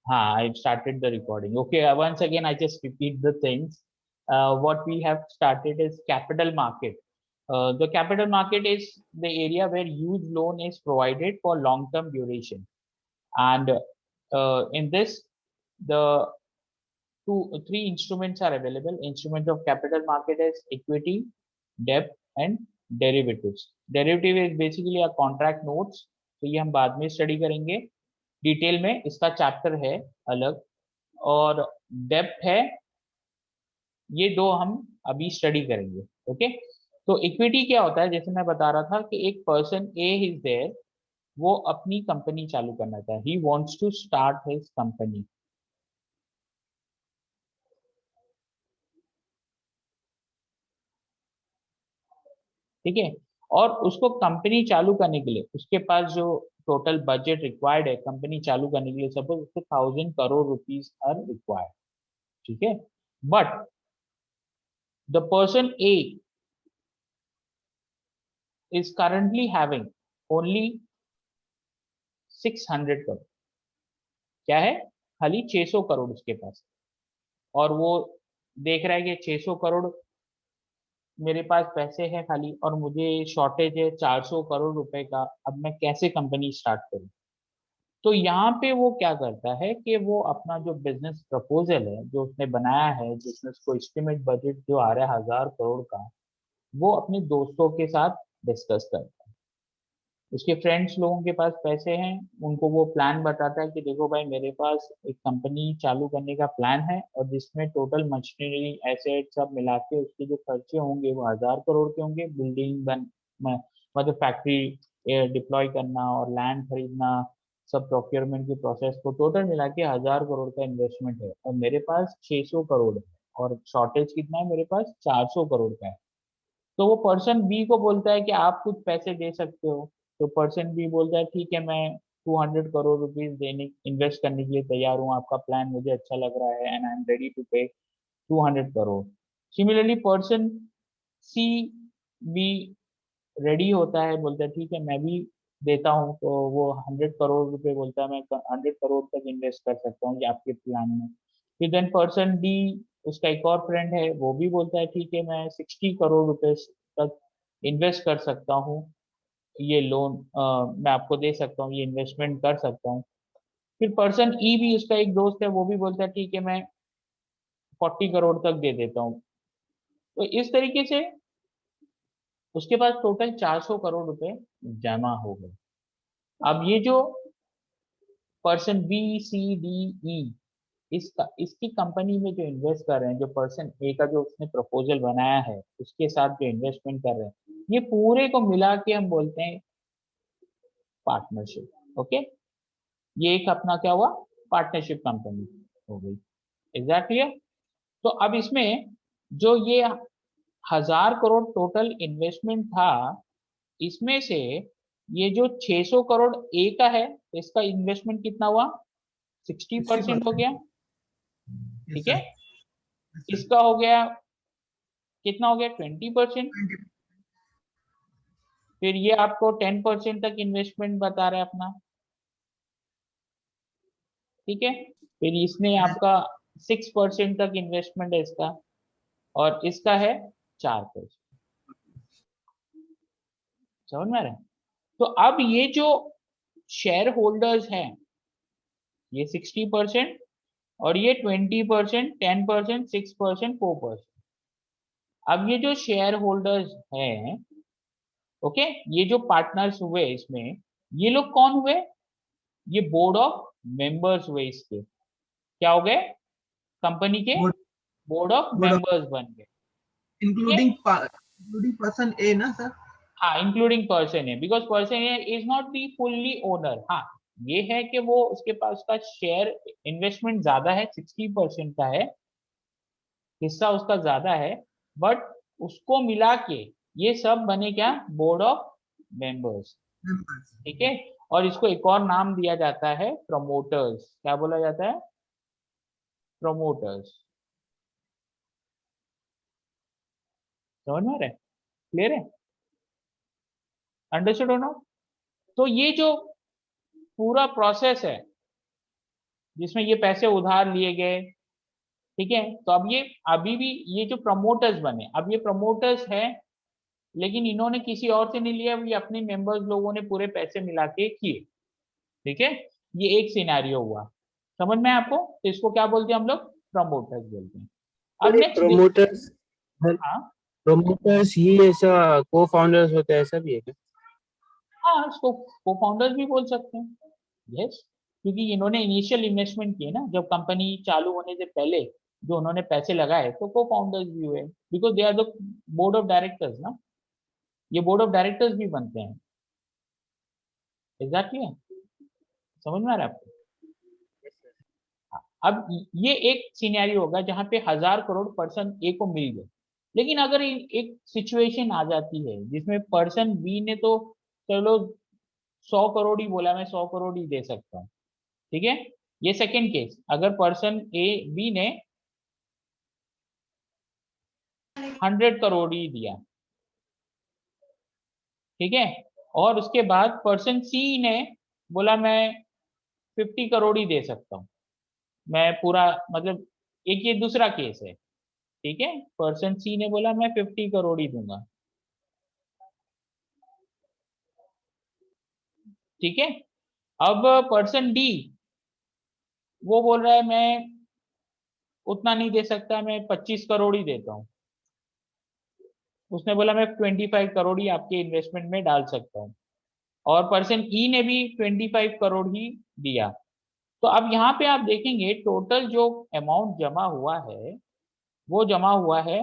हाँ, I've started the recording. Okay, once again, I just repeat the things. What we have started is capital market. The capital market is the area where huge loan is provided for long-term duration. And in this, the three instruments are available. Instrument of capital market is equity, debt, and derivatives. Derivative is basically a contract notes. तो ये हम बाद में study करेंगे detail में, इसका chapter है अलग। और डेप्थ है, ये दो हम अभी स्टडी करेंगे। ओके, तो इक्विटी क्या होता है, जैसे मैं बता रहा था कि एक पर्सन ए इज देयर, वो अपनी कंपनी चालू करना चाहता है, he wants to start his company. ठीक है, और उसको कंपनी चालू करने के लिए उसके पास जो टोटल बजट रिक्वायर्ड है कंपनी चालू करने के लिए, सपोज उसको 1000 करोड़ रुपीज आर रिक्वायर्ड। ठीक है, but the person A is currently having only 600 crore. क्या है, खाली 600 करोड़ उसके पास। और वो देख रहा है कि 600 करोड़ मेरे पास पैसे है खाली, और मुझे शॉर्टेज है 400 करोड़ रुपए का, अब मैं कैसे कंपनी स्टार्ट करूं। तो यहाँ पे वो क्या करता है कि वो अपना जो बिजनेस प्रपोजल है जो उसने बनाया है, जिसमें उसको एस्टिमेट बजट जो आ रहा है 1000 करोड़ का, वो अपने दोस्तों के साथ डिस्कस करता है। उसके फ्रेंड्स लोगों के पास पैसे हैं, उनको वो प्लान बताता है कि देखो भाई, मेरे पास एक कंपनी चालू करने का प्लान है, और जिसमें टोटल मशीनरी एसेट सब मिला के उसके जो खर्चे होंगे वो 1000 करोड़ के होंगे। बिल्डिंग मतलब फैक्ट्री डिप्लॉय करना और लैंड खरीदना, सब प्रोक्योरमेंट की प्रोसेस को टोटल मिला के 1000 करोड़ का इन्वेस्टमेंट है, और मेरे पास 600 करोड़ है, और शॉर्टेज कितना है, मेरे पास 400 करोड़ का है। तो वो पर्सन बी को बोलता है कि आप कुछ पैसे दे सकते हो। तो पर्सन बी बोलता है ठीक है, मैं 200 करोड़ रुपीज देने इन्वेस्ट करने के लिए तैयार हूँ, आपका प्लान मुझे अच्छा लग रहा है, and I am ready to pay 200 crore. Similarly person सी भी रेडी होता है, बोलता है ठीक है, मैं भी देता हूँ। तो वो 100 करोड़ रुपए बोलता है, मैं 100 करोड़ तक इन्वेस्ट कर सकता हूँ ये आपके प्लान में। फिर देन पर्सन डी, उसका एक और फ्रेंड है, वो भी बोलता है ठीक है, मैं 60 करोड़ रुपए तक इन्वेस्ट कर सकता हूँ, ये लोन मैं आपको दे सकता हूँ, ये इन्वेस्टमेंट कर सकता हूँ। फिर पर्सन ई भी, उसका एक दोस्त है, वो भी बोलता है ठीक है, मैं 40 करोड़ तक दे देता हूँ। तो इस तरीके से उसके पास टोटल 400 करोड़ रुपए जमा हो गए। अब ये जो person B C D E, इसका इसकी कंपनी में जो इन्वेस्ट कर रहे हैं, जो पर्सन ए का जो उसने प्रपोजल बनाया है उसके साथ जो इन्वेस्टमेंट कर रहे हैं, ये पूरे को मिला के हम बोलते हैं पार्टनरशिप। ओके, ये एक अपना क्या हुआ, पार्टनरशिप कंपनी हो गई। एग्जैक्टली। तो अब इसमें जो ये 1000 करोड़ टोटल इन्वेस्टमेंट था, इसमें से ये जो 600 करोड़ ए का है, इसका इन्वेस्टमेंट कितना हुआ, 60% हो 60%। गया। यस ठीक है, सर। Yes sir. इसका हो गया, कितना हो गया, 20%। 20। फिर ये आपको 10% तक इन्वेस्टमेंट बता रहा है अपना। ठीक है, फिर इसने आपका 6% तक इन्वेस्टमेंट है इसका, और इसका है 4%। समझ में आ रहा है। तो अब ये जो शेयर होल्डर्स हैं, ये 60%, और ये 20%, 10%, 6%, 4%। अब ये जो शेयर होल्डर्स हैं, ओके, ये जो पार्टनर्स हुए इसमें, ये लोग कौन हुए, ये बोर्ड ऑफ मेंबर्स हुए इसके। क्या हो गए, कंपनी के board. Board of board of members बन गए। ठीक है, इंक्लूडिंग पर्सन ए ना सर। हाँ, इंक्लूडिंग पर्सन है, बिकॉज पर्सन है is not the fully owner. हाँ, ये है कि वो उसके पास का शेयर इन्वेस्टमेंट ज्यादा है, 60% का है, हिस्सा उसका ज्यादा है, बट उसको मिला के ये सब बने क्या, बोर्ड ऑफ मेंबर्स। ठीक है, और इसको एक और नाम दिया जाता है प्रमोटर्स। क्या बोला जाता है, प्रमोटर्स। समझ में आ रहा है, क्लियर है, अंडरस्टूड हो ना। तो ये जो पूरा प्रोसेस है, जिसमें ये पैसे उधार लिए गए, ठीक है। तो अब ये अभी भी ये जो प्रमोटर्स बने, अब ये प्रमोटर्स हैं, लेकिन इन्होंने किसी और से नहीं लिया, ये अपने मेंबर्स लोगों ने पूरे पैसे मिला के किए, ठीक है। ये एक सिनेरियो हुआ, समझ में है आपको? तो इसको क्या बोलते हैं हम लोग? प्रमोटर्स बोलते हैं। अब नेक्स्ट प्रोमोटर्स हाँ प्रोमोटर्स ही ऐसा को फाउंडर्स होते हैं, ऐसा भी है क्या? हाँ, इसको को फाउंडर्स भी बोल सकते हैं, यस। क्योंकि इन्होंने इनिशियल इन्वेस्टमेंट किए ना, जब कंपनी चालू होने से पहले जो उन्होंने पैसे लगाए, तो को फाउंडर्स भी हुए, because they are the board of directors ना, ये बोर्ड ऑफ डायरेक्टर्स भी बनते हैं। एग्जैक्टली, समझ में आ रहा है आपको? अब ये एक सिनेरियो होगा जहां पे 1,000 करोड़ पर्सन ए को मिल गए, लेकिन अगर एक सिचुएशन आ जाती है जिसमें पर्सन बी ने तो चलो 100 करोड़ ही बोला, मैं 100 करोड़ ही दे सकता हूँ, ठीक है। ये सेकेंड केस, अगर पर्सन ए बी ने 100 करोड़ ही दिया, ठीक है, और उसके बाद पर्सन सी ने बोला मैं 50 करोड़ ही दे सकता हूँ, मैं पूरा मतलब, एक ये दूसरा केस है, ठीक है। पर्सन सी ने बोला मैं 50 करोड़ ही दूंगा, ठीक है। अब पर्सन डी वो बोल रहा है मैं उतना नहीं दे सकता, मैं 25 करोड़ ही देता हूँ। उसने बोला मैं 25 करोड़ ही आपके इन्वेस्टमेंट में डाल सकता हूँ, और पर्सन ई ने भी 25 करोड़ ही दिया। तो अब यहाँ पे आप देखेंगे टोटल जो अमाउंट जमा हुआ है, वो जमा हुआ है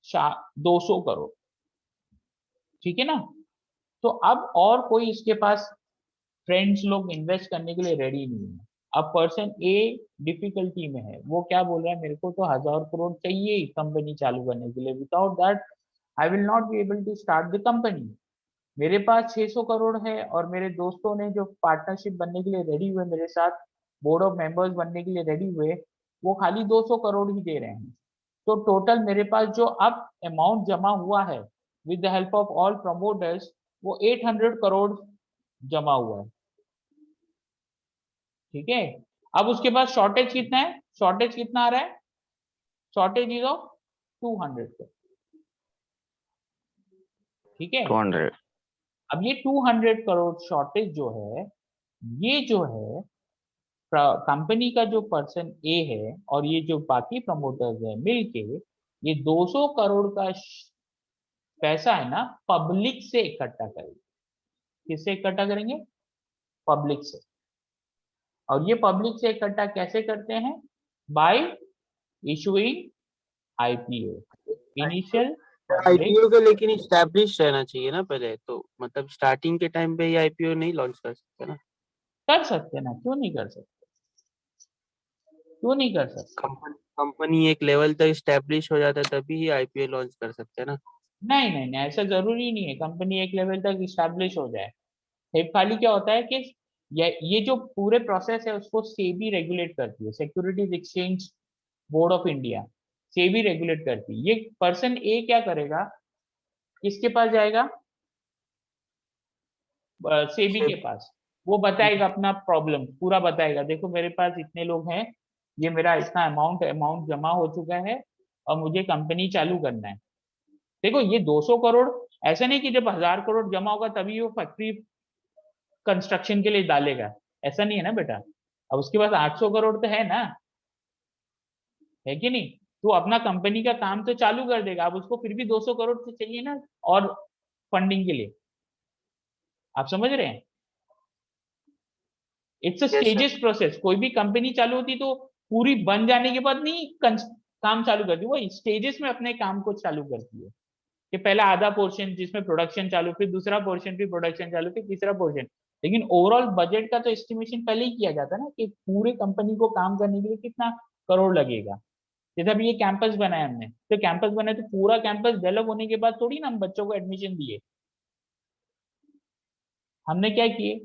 200 करोड़, ठीक है ना। तो अब और कोई इसके पास फ्रेंड्स लोग इन्वेस्ट करने के लिए रेडी नहीं है। अब पर्सन ए डिफिकल्टी में है, वो क्या बोल रहा है, मेरे को तो 1,000 करोड़ चाहिए ही कंपनी चालू करने के लिए, without that I will not be able to start the company. मेरे पास 600 करोड़ है, और मेरे दोस्तों ने जो पार्टनरशिप बनने के लिए रेडी हुए मेरे साथ, बोर्ड ऑफ मेंबर्स बनने के लिए रेडी हुए, वो खाली 200 करोड़ ही दे रहे हैं। तो टोटल मेरे पास जो अब अमाउंट जमा हुआ है with the help of all promoters, वो 800 करोड़ जमा हुआ है, ठीक है। अब उसके बाद शॉर्टेज कितना है, शॉर्टेज कितना आ रहा है, शॉर्टेज इज ऑफ 200, ठीक है। 200। अब ये 200 करोड़ शॉर्टेज जो है, ये जो है कंपनी का जो पर्सन ए है और ये जो बाकी प्रमोटर्स है मिलके, ये 200 करोड़ का पैसा है ना, पब्लिक से इकट्ठा करेंगे। किससे इकट्ठा करेंगे? पब्लिक से। और ये पब्लिक से इकट्ठा कैसे करते हैं? Bye issuing IPO, initial public. IPO का लेकिन इस्टेब्लिश रहना चाहिए ना पहले तो, मतलब स्टार्टिंग के टाइम पे ही आईपीओ नहीं लॉन्च कर सकते ना। कर सकते ना, क्यों नहीं कर सकते, क्यों नहीं कर सकते? कंपनी एक लेवल तक इस्टेब्लिश हो जाता है तभी ही आईपीओ लॉन्च कर सकते हैं ना। नहीं नहीं नहीं, ऐसा जरूरी नहीं है कंपनी एक लेवल तक इस्टेब्लिश हो जाए। खाली क्या होता है कि ये जो पूरे प्रोसेस है उसको सेबी रेगुलेट करती है, securities exchange board of India, SEBI regulate करती है। ये पर्सन ए क्या करेगा, किसके पास जाएगा? सेबी के पास। वो बताएगा अपना प्रॉब्लम पूरा बताएगा, देखो मेरे पास इतने लोग हैं, ये मेरा इतना अमाउंट अमाउंट जमा हो चुका है, और मुझे कंपनी चालू करना है। देखो ये 200 करोड़, ऐसा नहीं कि जब 1,000 करोड़ जमा होगा तभी वो फैक्ट्री कंस्ट्रक्शन के लिए डालेगा, ऐसा नहीं है ना बेटा। अब उसके पास 800 करोड़ तो है ना, है कि नहीं? तो अपना कंपनी का काम तो चालू कर देगा, अब उसको फिर भी 200 करोड़ तो चाहिए ना, और फंडिंग के लिए। आप समझ रहे हैं? It's a yes sir. Stages process. कोई भी कंपनी चालू होती तो पूरी बन जाने के बाद नहीं काम चालू करती, वो स्टेजेस में अपने काम को चालू करती है। कि पहला आधा पोर्शन जिसमें प्रोडक्शन चालू, फिर दूसरा पोर्शन, फिर प्रोडक्शन चालू, फिर तीसरा पोर्शन। लेकिन ओवरऑल बजट का तो एस्टिमेशन पहले ही किया जाता है ना, कि पूरे कंपनी को काम करने के लिए कितना करोड़ लगेगा। जैसे अभी ये कैंपस बनाया हमने, तो कैंपस बनाया तो पूरा कैंपस डेवलप होने के बाद थोड़ी ना हम बच्चों को एडमिशन दिए। हमने क्या किए,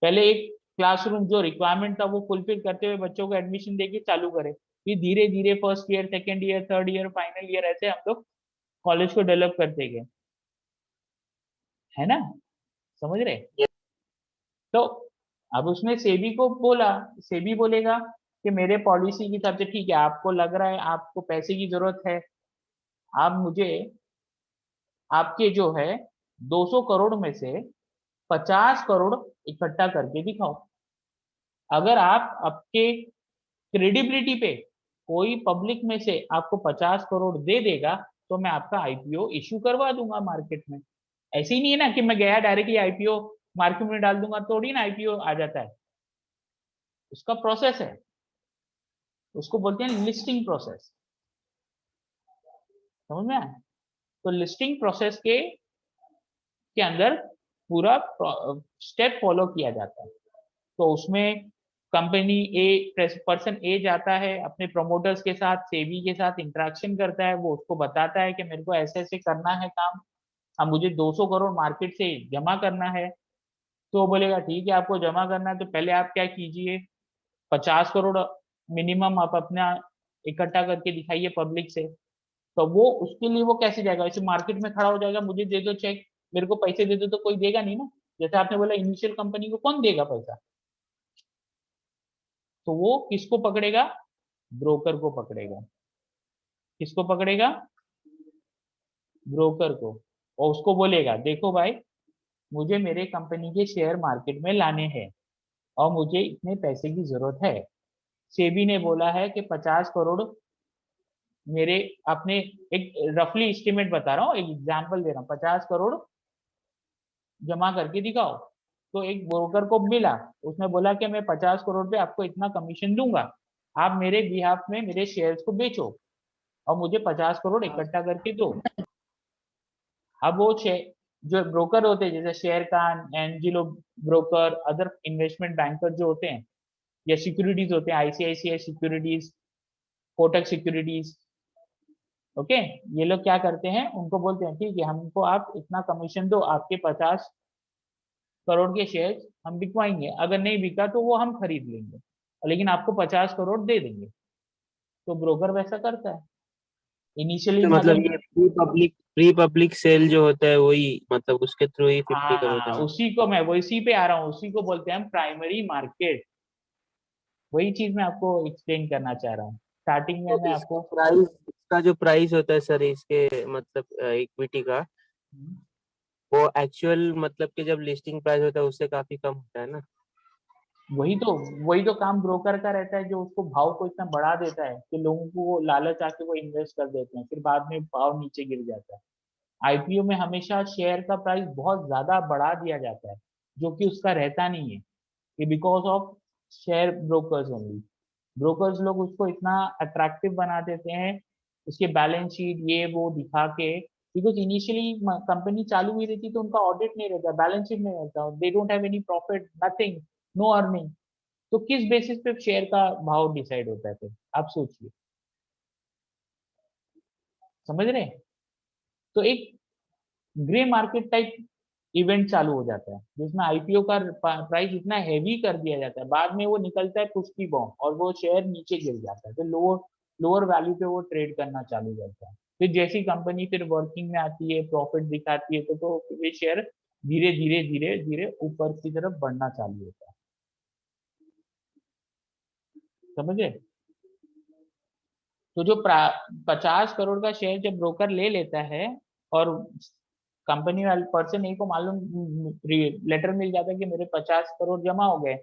पहले एक क्लासरूम जो रिक्वायरमेंट था वो फुलफिल करते हुए बच्चों को एडमिशन देके चालू करे, फिर धीरे धीरे first year, second year, third year, final year, ऐसे हम लोग कॉलेज को डेवलप करते गए, है ना? समझ रहे? तो अब उसने सेबी को बोला, सेबी बोलेगा कि मेरे पॉलिसी के हिसाब से ठीक है, आपको लग रहा है आपको पैसे की जरूरत है, आप मुझे आपके जो है 200 करोड़ में से 50 करोड़ इकट्ठा करके दिखाओ। अगर आप आपके क्रेडिबिलिटी पे कोई पब्लिक में से आपको 50 करोड़ दे देगा तो मैं आपका आईपीओ इश्यू करवा दूंगा मार्केट में। ऐसे ही नहीं है ना कि मैं गया डायरेक्टली आईपीओ मार्केट में डाल दूंगा, थोड़ी ना आईपीओ आ जाता है। उसका प्रोसेस है, उसको बोलते हैं लिस्टिंग प्रोसेस। समझ में आया? तो लिस्टिंग प्रोसेस के अंदर पूरा स्टेप फॉलो किया जाता है। तो उसमें कंपनी ए, पर्सन ए जाता है अपने प्रमोटर्स के साथ, सेबी के साथ इंटरेक्शन करता है, वो उसको बताता है कि मेरे को ऐसे ऐसे करना है काम, अब मुझे 200 करोड़ मार्केट से जमा करना है। तो वो बोलेगा ठीक है, आपको जमा करना है तो पहले आप क्या कीजिए, 50 करोड़ मिनिमम आप अपना इकट्ठा करके दिखाइए पब्लिक से। तो वो उसके लिए वो कैसे जाएगा, ऐसे मार्केट में खड़ा हो जाएगा, मुझे दे दो चेक, मेरे को पैसे दे दो, तो कोई देगा नहीं ना। जैसे आपने बोला इनिशियल कंपनी को कौन देगा पैसा, तो वो किसको पकड़ेगा, ब्रोकर को पकड़ेगा। किसको पकड़ेगा, ब्रोकर को। और उसको बोलेगा देखो भाई, मुझे मेरे कंपनी के शेयर मार्केट में लाने हैं और मुझे इतने पैसे की जरूरत है। सेबी ने बोला है कि 50 करोड़ मेरे अपने, एक रफली एस्टिमेट बता रहा हूँ, एक एग्जांपल दे रहा हूँ, 50 करोड़ जमा करके दिखाओ। तो एक ब्रोकर को मिला, उसने बोला कि मैं 50 करोड़ पे आपको इतना कमीशन दूंगा, आप मेरे बिहाफ में मेरे शेयर्स को बेचो और मुझे 50 करोड़ इकट्ठा करके दो। अब वो जो ब्रोकर होते हैं जैसे share Khan, Angelo broker, other investment banker जो होते हैं, या सिक्योरिटीज होते हैं, ICICI securities, Kotak securities, okay, ये लोग क्या करते हैं, उनको बोलते हैं ठीक है, हमको आप इतना कमीशन दो, आपके 50 करोड़ के शेयर हम बिकवाएंगे, अगर नहीं बिका तो वो हम खरीद लेंगे, लेकिन आपको 50 करोड़ दे देंगे। तो ब्रोकर वैसा करता है इनिशियली, तो मतलब मतलब ये प्री पब्लिक सेल जो होता है वही, मतलब उसके थ्रू ही 50 करोड़ हाँ, जमा। उसी को मैं इसी पे आ रहा हूँ, उसी को बोलते हैं हम प्राइमरी मार्केट। वही चीज मैं आपको एक्सप्लेन करना चाह रहा हूँ, स्टार्टिंग में तो मैं इसका आपको। प्राइस, इसका जो प्राइस होता है सर इसके, मतलब इक्विटी का, वो एक्चुअल मतलब कि जब लिस्टिंग प्राइस होता है उससे काफी कम होता है ना। वही तो वही तो काम ब्रोकर का रहता है, जो उसको भाव को इतना बढ़ा देता है कि लोगों को वो लालच आके वो इन्वेस्ट कर देते हैं, फिर बाद में भाव नीचे गिर जाता है। आईपीओ में हमेशा शेयर का प्राइस बहुत ज्यादा बढ़ा दिया जाता है, जो कि उसका रहता नहीं है, कि because of share brokers only. Brokers लोग उसको इतना अट्रैक्टिव बना देते हैं, उसके बैलेंस शीट ये वो दिखा के, बिकॉज इनिशियली कंपनी चालू हुई रहती तो उनका ऑडिट नहीं रहता, बैलेंस शीट नहीं रहता, they don't have any profit, nothing, no earning. तो किस बेसिस पे शेयर का भाव डिसाइड होता है फिर, आप सोचिए। समझ रहे हैं? तो एक ग्रे मार्केट टाइप इवेंट चालू हो जाता है, जिसमें आईपीओ का प्राइस इतना हैवी कर दिया जाता है, बाद में वो निकलता है कुश्ती बॉम्ब और वो शेयर नीचे गिर जाता है, फिर लोअर लोअर वैल्यू पे वो ट्रेड करना चालू करता है। फिर जैसी कंपनी फिर वर्किंग में आती है, प्रॉफिट दिखाती है, तो ये शेयर धीरे धीरे धीरे धीरे ऊपर की तरफ बढ़ना चालू होता है। समझे? तो जो 50 करोड़ का शेयर जब ब्रोकर ले लेता है और कंपनी वाले पर्सन ए को मालूम लेटर मिल जाता है कि मेरे 50 करोड़ जमा हो गए,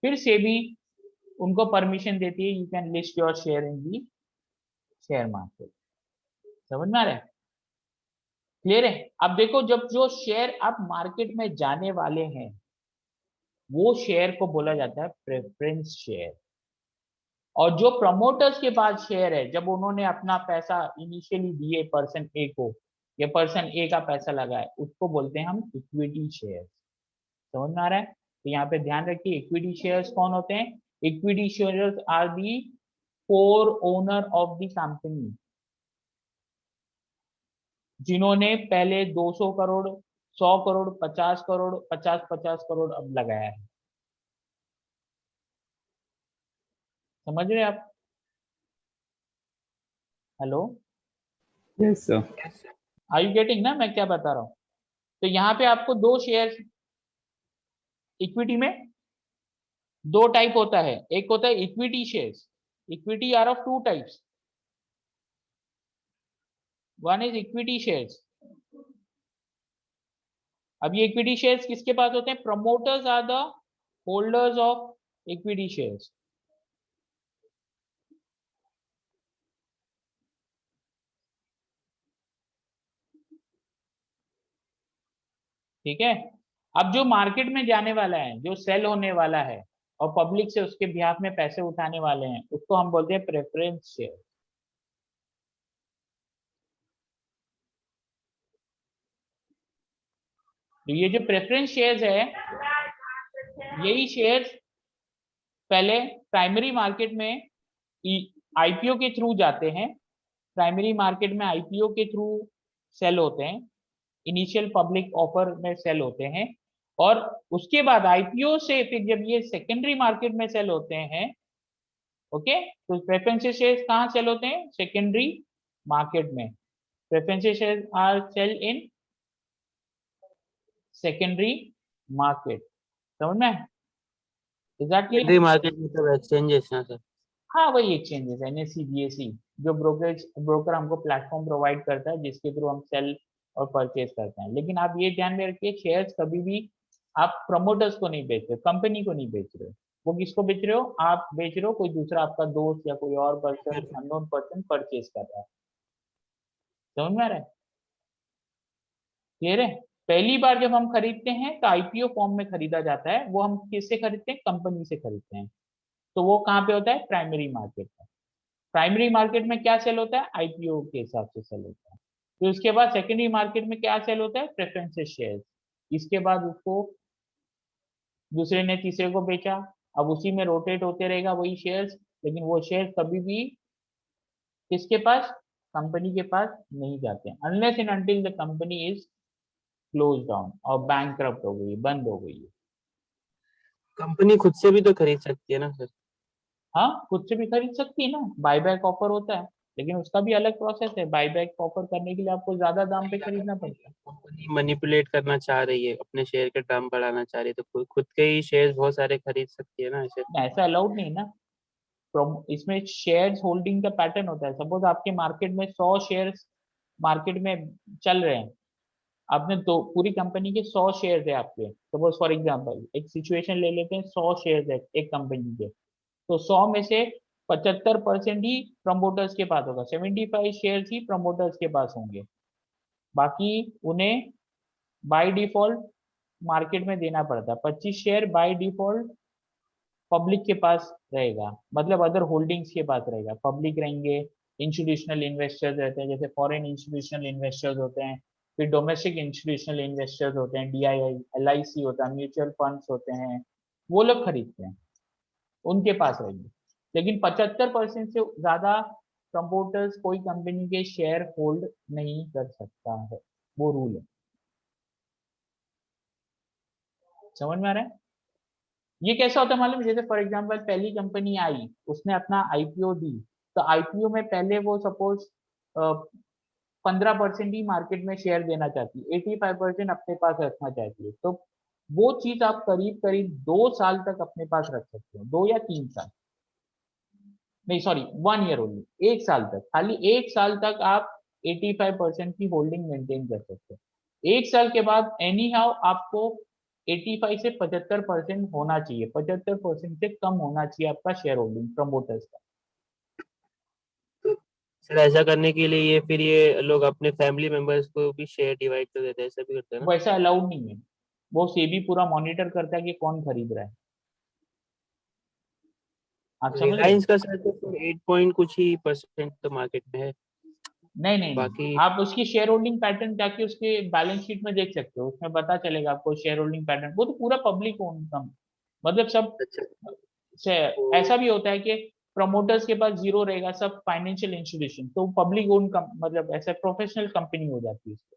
फिर से भी उनको परमिशन देती है, you can list your share in the share market. समझ में आ रहा है? क्लियर है? अब देखो, जब जो शेयर अब मार्केट में जाने वाले हैं वो शेयर को बोला जाता है प्रेफरेंस शेयर। और जो प्रमोटर्स के पास शेयर है, जब उन्होंने अपना पैसा इनिशियली दिए पर्सन ए को, या पर्सन ए का पैसा लगा है, उसको बोलते हैं हम इक्विटी शेयर। समझ में आ रहा है? तो यहाँ पे ध्यान रखिए, इक्विटी शेयर्स कौन होते हैं? Equity shares are the core owner of the company, जिन्होंने पहले 200 करोड़, 100 करोड़, 50 करोड़, 50-50 करोड़ अब लगाया है। समझ रहे हैं आप? Hello, Yes, sir. Are you getting ना मैं क्या बता रहा हूँ? तो यहाँ पे आपको दो शेयर इक्विटी में दो टाइप होता है, एक होता है equity shares. Equity are of two types, one is equity shares. अब ये इक्विटी शेयर्स किसके पास होते हैं? Promoters are the holders of equity shares. ठीक है। अब जो मार्केट में जाने वाला है, जो सेल होने वाला है और पब्लिक से उसके बिहाफ में पैसे उठाने वाले हैं, उसको हम बोलते हैं प्रेफरेंस शेयर। तो ये जो प्रेफरेंस शेयर्स है, यही शेयर्स पहले प्राइमरी मार्केट में आईपीओ के थ्रू जाते हैं। प्राइमरी मार्केट में आईपीओ के थ्रू सेल होते हैं, इनिशियल पब्लिक ऑफर में सेल होते हैं, और उसके बाद आईपीओ से फिर जब ये सेकेंडरी मार्केट में सेल होते हैं, ओके, तो प्रेफरेंस शेयर्स कहाँ सेल होते हैं? सेकेंडरी मार्केट में। Preference shares are sell in secondary market. समझ में? Is that clear? Secondary market मतलब एक्सचेंजेस ना सर? हाँ, वही एक्सचेंजेस, एनएससी बीएसई, जो ब्रोकर हमको प्लेटफॉर्म प्रोवाइड करता है जिसके थ्रू हम सेल और परचेज करते हैं। लेकिन आप ये ध्यान में रखिए, शेयर्स कभी भी आप प्रमोटर्स को नहीं बेच रहे, कंपनी को नहीं बेच रहे हो। वो किसको बेच रहे हो? आप बेच रहे हो, कोई दूसरा आपका दोस्त या कोई और पर्सन, अननोन पर्सन परचेज कर रहा है। समझ में आ रहा है? क्लियर है? पहली बार जब हम खरीदते हैं तो आईपीओ फॉर्म में खरीदा जाता है। वो हम किससे खरीदते हैं? कंपनी से खरीदते हैं। तो वो कहाँ पे होता है? प्राइमरी मार्केट में। प्राइमरी मार्केट में क्या सेल होता है? आईपीओ के हिसाब से सेल होता है। फिर उसके बाद सेकेंडरी मार्केट में क्या सेल होता है? Preferences shares. इसके बाद उसको दूसरे ने तीसरे को बेचा, अब उसी में रोटेट होते रहेगा वही शेयर्स, लेकिन वो शेयर्स कभी भी किसके पास? कंपनी के पास नहीं जाते, unless and until the company is close down और बैंकक्रप्ट हो गई, बंद हो गई है। कंपनी खुद से भी तो खरीद सकती है ना सर? हाँ, खुद से भी खरीद सकती है ना, बायबैक ऑफर होता है, लेकिन उसका भी अलग प्रोसेस है। बायबैक ऑफर करने के लिए आपको ज्यादा दाम पे खरीदना पड़ता है। कंपनी मैनिपुलेट करना चाह रही है, अपने शेयर के दाम बढ़ाना चाह रही है, तो खुद के ही शेयर बहुत सारे खरीद सकती है ना ऐसे? ऐसा अलाउड नहीं ना। इसमें शेयर्स होल्डिंग का पैटर्न होता है। सपोज आपके मार्केट में 100 शेयर्स मार्केट में चल रहे हैं, आपने तो पूरी कंपनी के 100 शेयर्स है आपके। सपोज फॉर एग्जांपल एक सिचुएशन ले लेते हैं, 100 शेयर्स है एक कंपनी के, तो 100 में से 75% ही प्रमोटर्स के पास होगा, 75 शेयर्स ही प्रमोटर्स के पास होंगे। बाकी उन्हें बाय डिफॉल्ट मार्केट में देना पड़ता है। 25 शेयर बाय डिफॉल्ट पब्लिक के पास रहेगा, मतलब अदर होल्डिंग्स के पास रहेगा। पब्लिक रहेंगे, इंस्टीट्यूशनल इन्वेस्टर्स रहते हैं, जैसे फॉरेन इंस्टीट्यूशनल इन्वेस्टर्स होते हैं, फिर डोमेस्टिक इंस्टीट्यूशनल इन्वेस्टर्स होते हैं, डीआईआई, एलआईसी होता है, म्यूचुअल फंड्स होते हैं, वो लोग खरीदते हैं, उनके पास रहेंगे। लेकिन 75% से ज्यादा प्रमोटर्स कोई कंपनी के शेयर होल्ड नहीं कर सकता है, वो रूल है। समझ में आ रहा है? ये कैसा होता है मालूम है? जैसे फॉर एग्जांपल पहली कंपनी आई, उसने अपना आईपीओ दी, तो आईपीओ में पहले वो सपोज 15% ही मार्केट में शेयर देना चाहती है, 85% अपने पास रखना चाहती है। तो वो चीज आप करीब करीब 2 साल तक अपने पास रख सकते हो, 2 या 3 साल, नहीं सॉरी 1 ईयर ओनली, 1 साल तक, खाली 1 साल तक आप 85% की होल्डिंग मेंटेन कर सकते हो। 1 साल के बाद एनी हाउ आपको 85 से 75% होना चाहिए, 75% से कम होना चाहिए आपका शेयर होल्डिंग प्रमोटर्स का। सर ऐसा करने के लिए ये फिर ये लोग अपने फैमिली मेंबर्स को भी शेयर डिवाइड कर देते हैं, ऐसा भी करते हैं ना? वैसा अलाउड नहीं है, वो सेबी पूरा मॉनिटर करता है कि कौन खरीद रहा है। आप समझ रहे हो? रिलायंस का सर तो 8 पॉइंट कुछ ही परसेंट तो मार्केट में है। नहीं नहीं नहीं, बाकी आप उसकी शेयर होल्डिंग पैटर्न जाके उसके बैलेंस शीट में देख सकते हो, उसमें पता चलेगा आपको शेयर होल्डिंग पैटर्न। वो तो पूरा पब्लिक ओन कम, मतलब सब अच्छा से। ऐसा भी होता है कि प्रमोटर्स के पास जीरो रहेगा, सब फाइनेंशियल इंस्टीट्यूशन, तो पब्लिक ओन मतलब ऐसा प्रोफेशनल कंपनी हो जाती है उसको।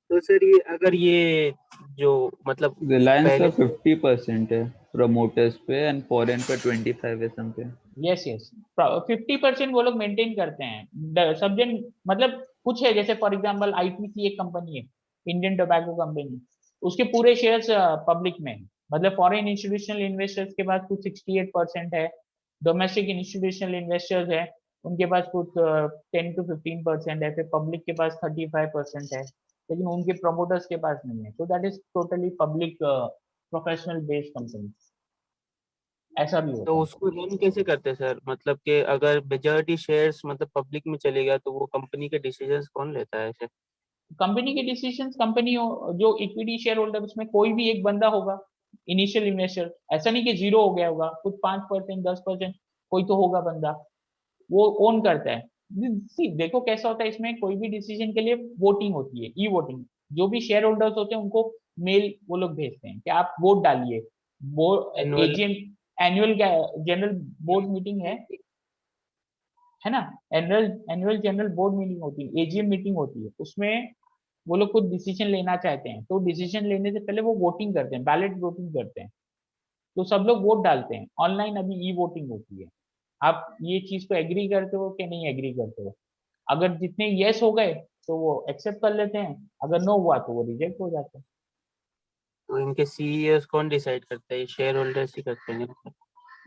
तो सर ये अगर ये जो मतलब रिलायंस का पहले 50% है प्रमोटर्स पे एंड फॉरेन पे 25 है सम पे। यस यस, 50% वो लोग मेंटेन करते हैं। सब जन मतलब कुछ है, जैसे फॉर एग्जांपल आईटीसी एक कंपनी है, इंडियन टोबैको कंपनी, उसके पूरे शेयर्स पब्लिक में है, मतलब फॉरेन इंस्टीट्यूशनल इन्वेस्टर्स के पास कुछ 68% है, डोमेस्टिक इंस्टीट्यूशनल इन्वेस्टर्स है उनके पास कुछ 10 to 15% है, फिर पब्लिक के पास 35% है, लेकिन उनके प्रमोटर्स के पास नहीं है। तो that is totally public professional based company, ऐसा भी तो होता है। उसको रन कैसे करते हैं सर? मतलब कि अगर मेजॉरिटी शेयर्स मतलब पब्लिक में चले गया तो वो कंपनी के डिसीजंस कौन लेता है ऐसे? कंपनी के डिसीजंस, कंपनी जो इक्विटी शेयर होल्डर उसमें कोई भी एक बंदा होगा इनिशियल इन्वेस्टर, ऐसा नहीं कि जीरो हो गया होगा, कुछ 5% 10% कोई तो होगा बंदा, वो ओन करता है। देखो कैसा होता है इसमें, कोई भी डिसीजन के लिए वोटिंग होती है, ई वोटिंग। जो भी शेयर होल्डर्स होते हैं उनको मेल वो लोग भेजते हैं कि आप वोट डालिए। Board annual AGM, annual general board meeting है ना, annual annual general board meeting होती है, एजीएम मीटिंग होती है, उसमें वो लोग कुछ डिसीजन लेना चाहते हैं, तो डिसीजन लेने से पहले वो वोटिंग करते हैं, बैलेट वोटिंग करते हैं। तो सब लोग वोट डालते हैं, ऑनलाइन अभी ई वोटिंग होती है। आप ये चीज को एग्री करते हो कि नहीं एग्री करते हो? अगर जितने यस हो गए तो वो एक्सेप्ट कर लेते हैं, अगर नो हुआ तो वो रिजेक्ट हो जाते हैं। तो इनके सीईओ कौन डिसाइड करता है? शेयर होल्डर्स ही करते हैं?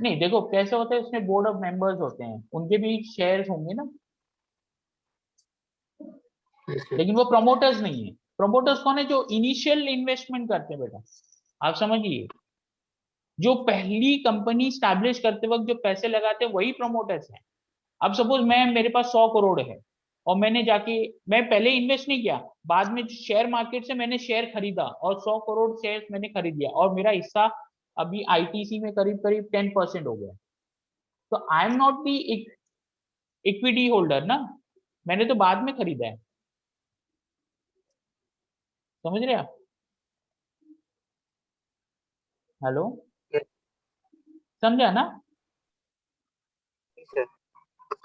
नहीं देखो कैसे होता है, उसमें बोर्ड ऑफ मेंबर्स होते हैं, उनके भी शेयर्स होंगे ना, जैसे लेकिन वो प्रमोटर्स नहीं है। प्रमोटर्स कौन है? जो इनिशियल इन्वेस्टमेंट करते हैं बेटा, आप समझिए, जो पहली कंपनी स्टैब्लिश करते वक्त जो पैसे लगाते हैं वही प्रमोटर्स हैं। अब सपोज मैं, मेरे पास 100 करोड़ है और मैंने जाके, मैं पहले इन्वेस्ट नहीं किया, बाद में शेयर मार्केट से मैंने शेयर खरीदा और 100 करोड़ शेयर मैंने खरीद लिया और मेरा हिस्सा अभी आईटीसी में करीब करीब 10% हो गया, तो I am not the equity holder ना, मैंने तो बाद में खरीदा है। समझ रहे आप? हेलो, समझा ना? कैसे?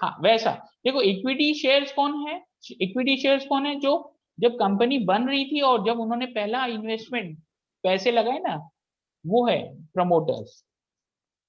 हाँ वैसा। देखो इक्विटी शेयर्स कौन है? इक्विटी शेयर्स कौन है? जो जब कंपनी बन रही थी और जब उन्होंने पहला इन्वेस्टमेंट पैसे लगाए ना, वो है प्रमोटर्स।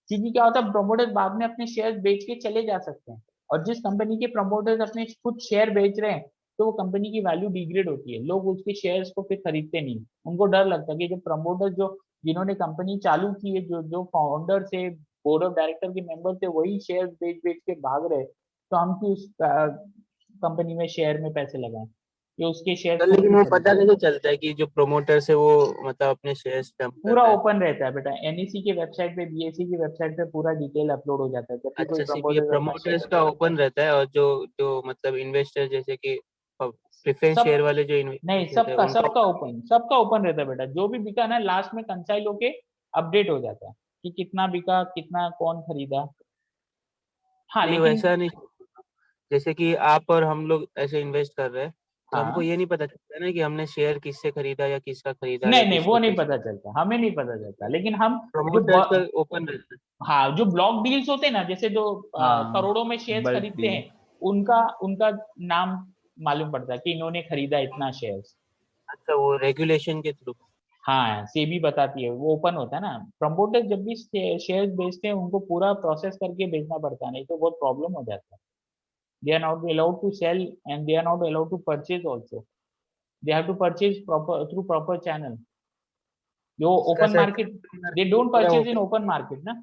क्योंकि क्या होता है, प्रमोटर्स बाद में अपने शेयर बेच के चले जा सकते हैं, और जिस कंपनी के प्रमोटर्स अपने खुद शेयर बेच रहे हैं तो वो कंपनी की वैल्यू डिग्रेड होती है, लोग उसके शेयर्स को फिर खरीदते नहीं, उनको डर लगता है कि जब प्रमोटर्स जो जिन्होंने कंपनी चालू की है, जो जो फाउंडर थे, बोर्ड ऑफ डायरेक्टर के मेंबर थे, वही शेयर बेच बेच के भाग रहे, तो हम क्यों उस कंपनी में शेयर में पैसे लगाएं, कि उसके शेयर तो को लेकिन क्यों वो खरीदें? पता कैसे चलता है कि जो प्रोमोटर्स है वो मतलब अपने शेयर्स डंप कर पूरा रहा है? ओपन रहता है बेटा, एनईसी की वेबसाइट पे, बीएसई की वेबसाइट पे पूरा डिटेल अपलोड हो जाता है जब भी कोई अच्छा, सिर्फ ये प्रमोटर अपना प्रमोटर्स शेयर। का ओपन रहता है और जो जो मतलब इन्वेस्टर जैसे कि प्रेफरेंस सब शेयर वाले जो नहीं, इन्वेस्टर्स रहते हैं सबका उनका? सबका ओपन, सबका ओपन रहता है बेटा, जो भी बिका ना लास्ट में कंसाइल होके अपडेट हो जाता है कि कितना बिका, कितना कौन खरीदा। हाँ नहीं लेकिन, वैसा नहीं, जैसे कि आप और हम लोग ऐसे इन्वेस्ट कर रहे हैं तो हमको हाँ ये नहीं पता चलता ना कि हमने शेयर किससे खरीदा या किसका खरीदा या नहीं नहीं वो किसको नहीं कैसे। पता चलता, हमें नहीं पता चलता, लेकिन हम जो प्रमोटर्स का ओपन रहता है? हाँ जो ब्लॉक डील्स होते हैं ना, जैसे जो हाँ, करोड़ों में शेयर्स बल्क खरीदते डील। हैं, उनका उनका नाम मालूम पड़ता है कि इन्होंने खरीदा इतना शेयर्स। अच्छा, वो रेगुलेशन के थ्रू? हाँ सेबी बताती है, वो ओपन होता है ना। प्रमोटर जब भी शेयर्स बेचते हैं उनको पूरा प्रोसेस करके बेचना पड़ता है, नहीं तो बहुत प्रॉब्लम हो जाता है। They are not allowed to sell and they are not allowed to purchase also, they have to purchase proper through proper channel. जो इसका open sir market, crypto they market में डोंट पूरा purchase in open, open market ना।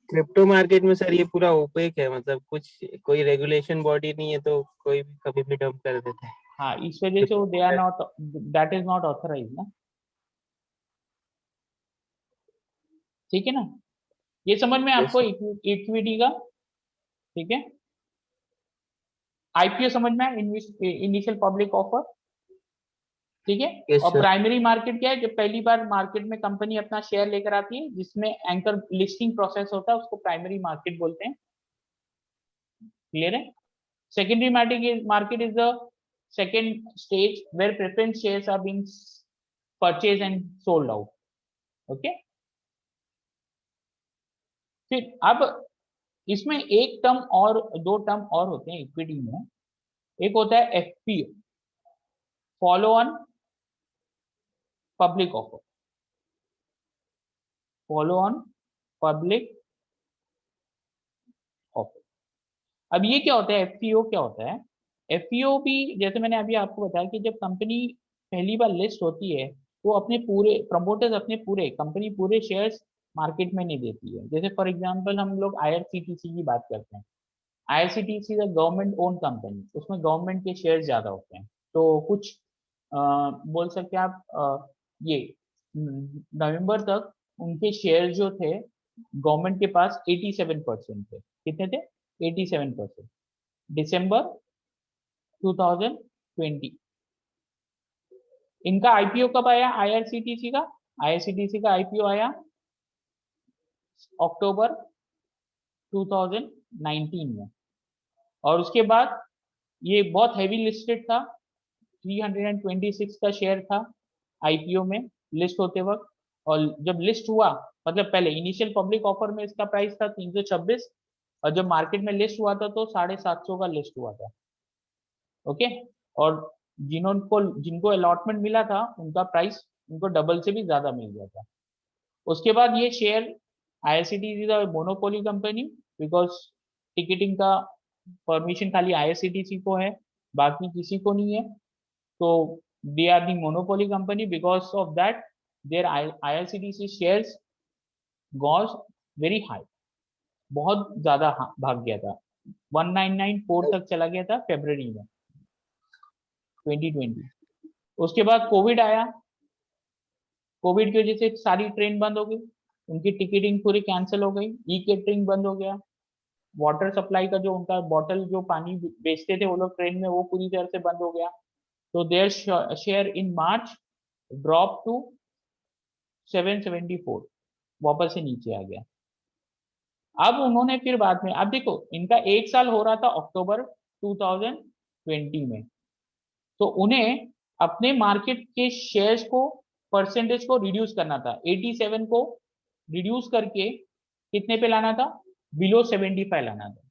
Crypto market में sir ये पूरा OPEC है, मतलब कुछ कोई रेगुलेशन बॉडी नहीं है तो कोई भी कभी भी डंप कर देता है। हाँ इस वजह जो से वो they are promoter- not, that is not authorise ना। ठीक है ना, ये समझ में यस आपको सर। इक्विटी का? ठीक है, आईपीओ समझ में, इनिशियल पब्लिक ऑफर। ठीक है, यस और सर। प्राइमरी मार्केट क्या है? जब पहली बार मार्केट में कंपनी अपना शेयर लेकर आती है, जिसमें एंकर लिस्टिंग प्रोसेस होता है, उसको प्राइमरी मार्केट बोलते हैं। क्लियर है? Secondary market is the second stage where preference shares are being purchase and sold out. Okay, फिर अब इसमें एक टर्म और दो टर्म और होते हैं इक्विटी में। एक होता है FPO, follow on public offer, follow on public offer. अब ये क्या होता है, एफपीओ क्या होता है? एफपीओ भी जैसे मैंने अभी आपको बताया कि जब कंपनी पहली बार लिस्ट होती है, वो अपने पूरे प्रमोटर्स अपने पूरे कंपनी पूरे शेयर्स मार्केट में नहीं देती है। जैसे फॉर एग्जांपल हम लोग आईआरसीटीसी की बात करते हैं, IRCTC is a government own company, उसमें गवर्नमेंट के शेयर ज्यादा होते हैं। तो कुछ बोल सकते हैं आप ये नवंबर तक उनके शेयर जो थे गवर्नमेंट के पास 87% थे। कितने थे? 87%। दिसंबर 2020 इनका आईपीओ कब आया? आईआरसीटीसी का आईपीओ आया अक्टूबर 2019 में। और उसके बाद ये बहुत हैवी लिस्टेड था, 326 का शेयर था आईपीओ में लिस्ट होते वक्त। और जब लिस्ट हुआ, मतलब पहले इनिशियल पब्लिक ऑफर में इसका प्राइस था 326, और जब मार्केट में लिस्ट हुआ था तो 750 का लिस्ट हुआ था। ओके, और जिनको अलॉटमेंट मिला था उनका प्राइस उनको डबल से भी ज्यादा मिल गया था। उसके बाद ये share IRCTC is a monopoly company, because ticketing का परमिशन खाली आईआरसीटीसी को है, बाकी किसी को नहीं है। तो they are the monopoly company, because of that their IRCTC shares goes very high, बहुत ज्यादा भाग गया था, 1994 तक चला गया था फरवरी में 2020। उसके बाद कोविड आया, कोविड की वजह से सारी ट्रेन बंद हो गई, उनकी टिकटिंग पूरी कैंसिल हो गई, ई केटरिंग बंद हो गया, वाटर सप्लाई का जो उनका बॉटल जो पानी बेचते थे वो लोग ट्रेन में, वो पूरी तरह से बंद हो गया। तो their share in March drop to 774, वापस से नीचे आ गया। अब उन्होंने फिर बाद में, अब देखो इनका 1 साल हो रहा था अक्टूबर 2020 में, तो उन्हें अपने मार्केट के शेयर्स को परसेंटेज को रिड्यूस करना था, 87 को रिड्यूस करके कितने पे लाना था? बिलो 75 लाना था।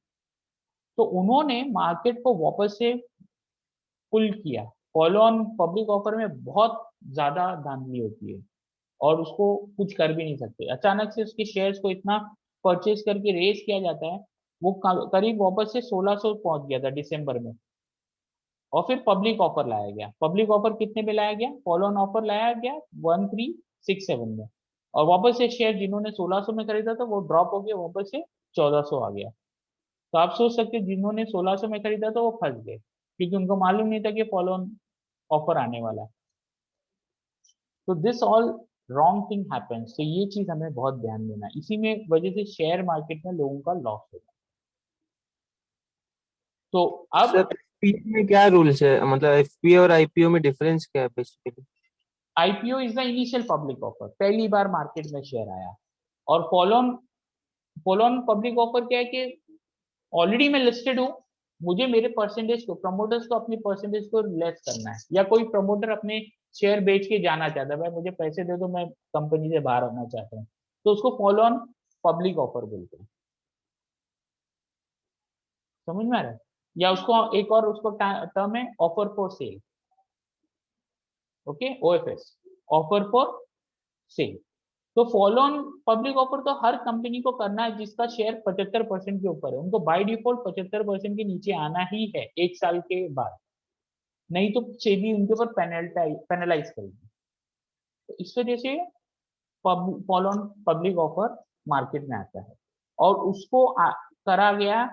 तो उन्होंने मार्केट को वापस से पुल किया। फॉलो ऑन पब्लिक ऑफर में बहुत ज्यादा धांधली होती है और उसको कुछ कर भी नहीं सकते। अचानक से उसके शेयर्स को इतना परचेज करके रेस किया जाता है, वो करीब वापस से 1600 पहुंच गया था दिसंबर में। और फिर पब्लिक ऑफर लाया गया। पब्लिक ऑफर कितने में लाया गया? फॉलो ऑन ऑफर लाया गया 1367 में, और वापस से शेयर जिन्होंने 1600 में खरीदा था वो ड्रॉप हो गया, वापस से 1400 आ गया। तो आप सोच सकते हैं जिन्होंने 1600 में खरीदा था वो फंस गए, क्योंकि उनको मालूम नहीं था कि फॉलो ऑन ऑफर आने वाला है। तो this all wrong thing happens. तो ये चीज हमें बहुत ध्यान देना है, इसी में वजह से शेयर मार्केट में लोगों का लॉस होता है। तो अब सर एफपीओ में क्या रूल्स है, मतलब एफपीओ और आईपीओ में डिफरेंस क्या है basically? IPO is the initial public offer, पहली बार मार्केट में शेयर आया। और फॉलो ऑन पब्लिक ऑफर क्या है कि ऑलरेडी मैं लिस्टेड हूँ, मुझे मेरे परसेंटेज को, प्रमोटर्स को अपनी परसेंटेज को लेस करना है, या कोई प्रमोटर अपने शेयर बेच के जाना चाहता है, भाई मुझे पैसे दे दो मैं कंपनी से बाहर आना चाहता हूँ, तो उसको फॉलो ऑन पब्लिक ऑफर बोलते हैं। समझ में आ रहा है? या उसको एक और उसको टर्म है offer for sale. Okay, OFS, offer for sale. तो फॉलो ऑन पब्लिक ऑफर तो हर कंपनी को करना है जिसका शेयर 75% के ऊपर है, उनको बाय डिफॉल्ट 75% के नीचे आना ही है 1 साल के बाद, नहीं तो सेबी उनके ऊपर पेनलाइज करेगी। तो इस वजह से follow on public offer market में आता है। और उसको करा गया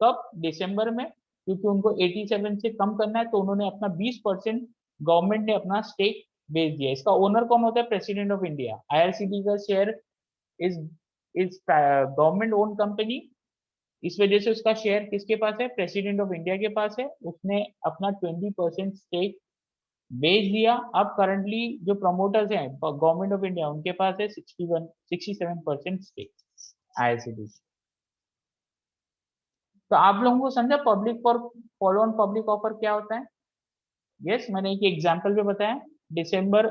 कब? दिसंबर में, क्योंकि उनको 87 से कम करना है, तो उन्होंने अपना 20% गवर्नमेंट ने अपना स्टेक बेच दिया। इसका ओनर कौन होता है? President of India. आईआरसीटी का share is is government own company, इस वजह से उसका शेयर किसके पास है? प्रेसिडेंट ऑफ इंडिया के पास है। उसने अपना 20% स्टेक बेच दिया। अब करंटली जो प्रमोटर्स हैं गवर्नमेंट ऑफ इंडिया, उनके पास है 67% स्टेक आईआरसीटी। तो आप लोगों को समझा public for follow on public offer क्या होता है? यस, मैंने एक एग्जांपल पे बताया। दिसंबर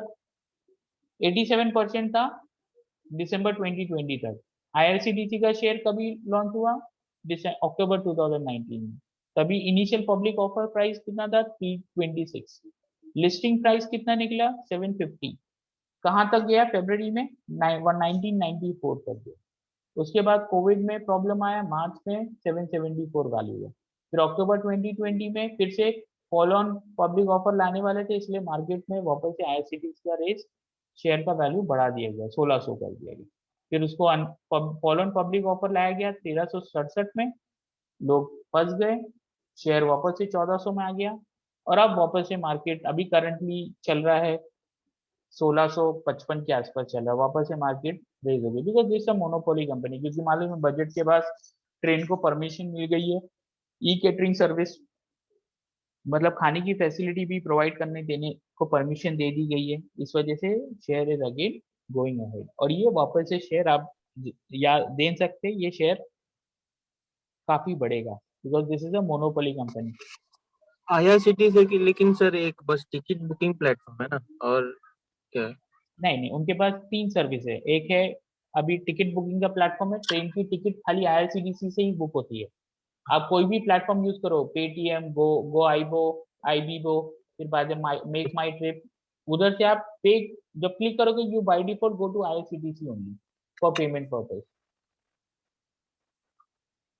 87% था दिसंबर 2020 तक। आईआरसीटीसी का शेयर कभी लॉन्च हुआ? अक्टूबर 2019 में। तभी इनिशियल पब्लिक ऑफर प्राइस कितना था? 326। लिस्टिंग प्राइस कितना निकला? 750। कहाँ तक गया? फरवरी में 1994 तक गया। उसके बाद कोविड में प्रॉब्लम आया, मार्च में 774 वैल्यू है। फिर अक्टूबर 2020 में फिर से फॉलो ऑन पब्लिक ऑफर लाने वाले थे, इसलिए मार्केट में वापस से आईआरसीटीसी का रेस शेयर का वैल्यू बढ़ा दिया गया, 1600 कर दिया गया। फिर उसको फॉलोन पब्लिक ऑफर लाया गया 1367 में, लोग फंस गए, शेयर वापस से 1400 में आ गया, और अब वापस से मार्केट अभी करंटली चल रहा है 1655 के आसपास चल रहा है, वापस से मार्केट रेज हो गई, because this a monopoly company, क्योंकि मालूम है बजट के बाद ट्रेन को परमिशन मिल गई है, ई केटरिंग सर्विस मतलब खाने की फैसिलिटी भी प्रोवाइड करने देने को परमिशन दे दी गई है, इस वजह से share is again going ahead, और ये वापस से शेयर आप या दे सकते हैं, ये शेयर काफी बढ़ेगा, because this is a monopoly company. IRCT से कि लेकिन सर एक बस टिकट बुकिंग प्लेटफॉर्म है ना, और क्या है? नहीं नहीं, उनके पास 3 सर्विस है, एक है अभी टिकट बुकिंग का प्लेटफॉर्म है, ट्रेन की टिकट खाली आईआरसीटीसी से ही बुक होती है, आप कोई भी प्लेटफॉर्म यूज करो, पेटीएम, गो आईबो, आईबीबो, फिर बाद में मेक माई ट्रिप, उधर से आप पे जब क्लिक करोगे you by default go to IRCTC only for payment purpose,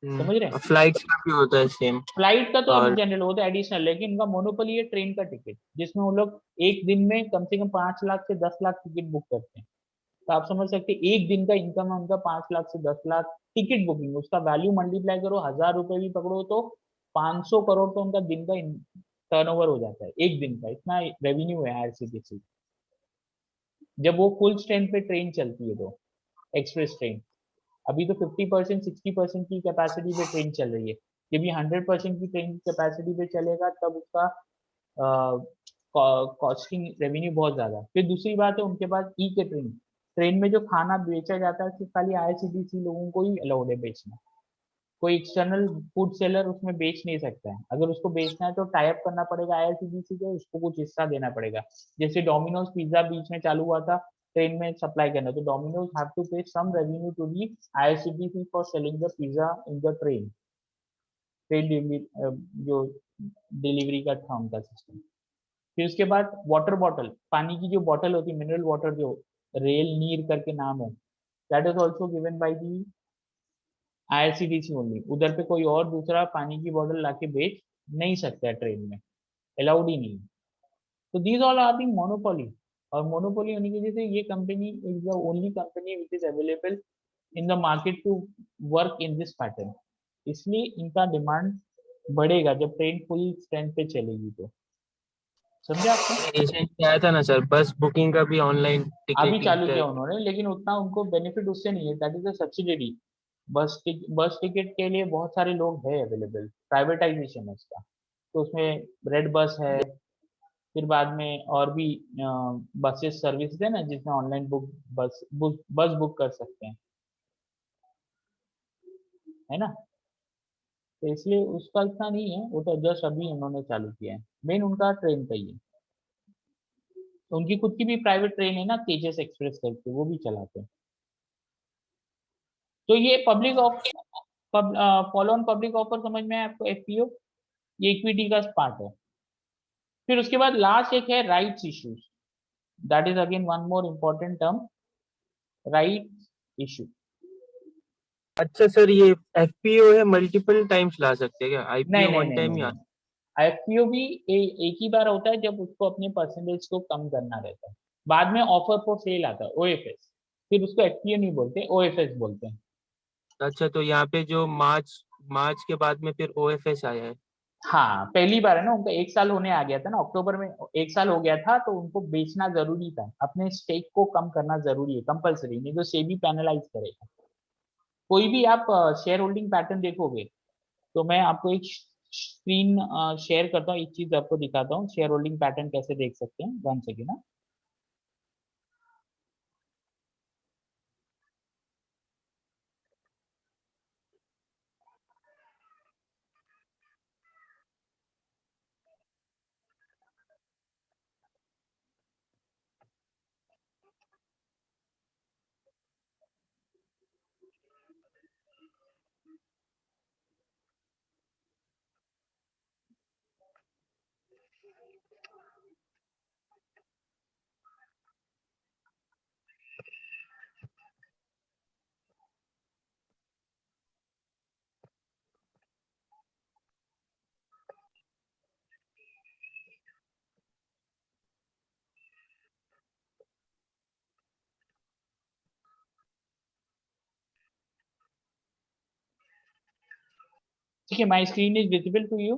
समझ रहे हैं? फ्लाइट्स का भी होता है सेम। फ्लाइट का तो अब और जनरल होता है एडिशनल, लेकिन इनका मोनोपोली है ट्रेन का टिकट, जिसमें वो लोग एक दिन में कम से कम 5 लाख से 10 लाख टिकट बुक करते हैं, तो आप समझ सकते हैं एक दिन का इनकम है उनका 5 लाख से 10 लाख टिकट बुकिंग, उसका वैल्यू मल्टीप्लाई करो, 1000 रुपए भी पकड़ो तो 500 करोड़ तो उनका दिन का टर्नओवर हो जाता है, एक दिन का इतना रेवेन्यू है आईआरसीटीसी, जब वो फुल स्ट्रेंथ पे ट्रेन चलती है तो एक्सप्रेस ट्रेन, अभी तो 50% 60% की कैपेसिटी पे ट्रेन चल रही है, जब ये 100% की ट्रेन की कैपेसिटी पे चलेगा तब उसका कॉस्टिंग रेवेन्यू बहुत ज्यादा है। फिर दूसरी बात है उनके पास ई केटरिंग, ट्रेन में जो खाना बेचा जाता है सिर्फ खाली आईआरसीटीसी लोगों को ही अलाउड है बेचना, कोई एक्सटर्नल फूड सेलर उसमें बेच नहीं सकता है, अगर उसको बेचना है तो टाई अप करना पड़ेगा आईआरसीटीसी को, उसको कुछ हिस्सा देना पड़ेगा, जैसे डोमिनोज पिज्जा बीच में चालू हुआ था ट्रेन में सप्लाई करना, तो Domino's have to pay some revenue to the IRCTC for selling the pizza in the train, train जो डिलीवरी का था उनका सिस्टम। फिर उसके बाद वाटर बॉटल, पानी की जो बॉटल होती है मिनरल वाटर, जो रेल नीर करके नाम है, that is also given by the IRCTC only, उधर पे कोई और दूसरा पानी की बॉटल लाके बेच नहीं सकता है ट्रेन में, अलाउड ही नहीं है, तो these all are the monopoly, और मोनोपोली होने की वजह से ये company is the only company which is available in the market to work in this pattern, इसलिए इनका डिमांड बढ़ेगा जब ट्रेन फुल स्ट्रेंथ पे चलेगी तो, समझे आपने? रिसेंटली आया था ना सर, बस बुकिंग का भी ऑनलाइन अभी टिकटिंग चालू का। किया उन्होंने, लेकिन उतना उनको बेनिफिट उससे नहीं है, दैट इज अ सब्सिडरी, बस टिकट के लिए बहुत सारे लोग हैं अवेलेबल, प्राइवेटाइजेशन है उसका, तो उसमें रेड बस है, फिर बाद में और भी बसेस सर्विस है ना जिसमें ऑनलाइन बस बुक कर सकते हैं, है ना, तो इसलिए उसका इतना नहीं है, वो तो जस्ट अभी उन्होंने चालू किया है, मेन उनका ट्रेन का ही है, तो उनकी खुद की भी प्राइवेट ट्रेन है ना तेजस एक्सप्रेस करके, वो भी चलाते हैं, तो ये public of follow on public offer समझ में है आपको, एफपीओ, ये इक्विटी का पार्ट है। फिर उसके बाद लास्ट एक है rights issues, that is again one more important term, rights issue. अच्छा सर, ये एफपीओ है, मल्टीपल टाइम्स ला सकते हैं क्या? नहीं आईपीओ नहीं वन नहीं टाइम नहीं ही नहीं, आईपीओ भी एक ही बार होता है जब उसको अपने परसेंटेज को कम करना रहता है, बाद में ऑफर फॉर सेल आता है ओएफएस, फिर उसको एफपीओ नहीं बोलते, ओएफएस बोलते हैं। अच्छा, तो यहाँ पे जो मार्च मार्च के बाद में फिर ओएफएस आया है। हाँ पहली बार है ना, उनका 1 साल होने आ गया था ना, अक्टूबर में 1 साल हो गया था, तो उनको बेचना जरूरी था, अपने स्टेक को कम करना जरूरी है, कंपलसरी, नहीं तो सेबी पैनलाइज करेगा। कोई भी आप शेयर होल्डिंग पैटर्न देखोगे, तो मैं आपको एक स्क्रीन शेयर करता हूँ, एक चीज आपको दिखाता हूँ शेयर होल्डिंग पैटर्न कैसे देख सकते हैं, 1 सेकेंड ना। Okay, my screen is visible to you.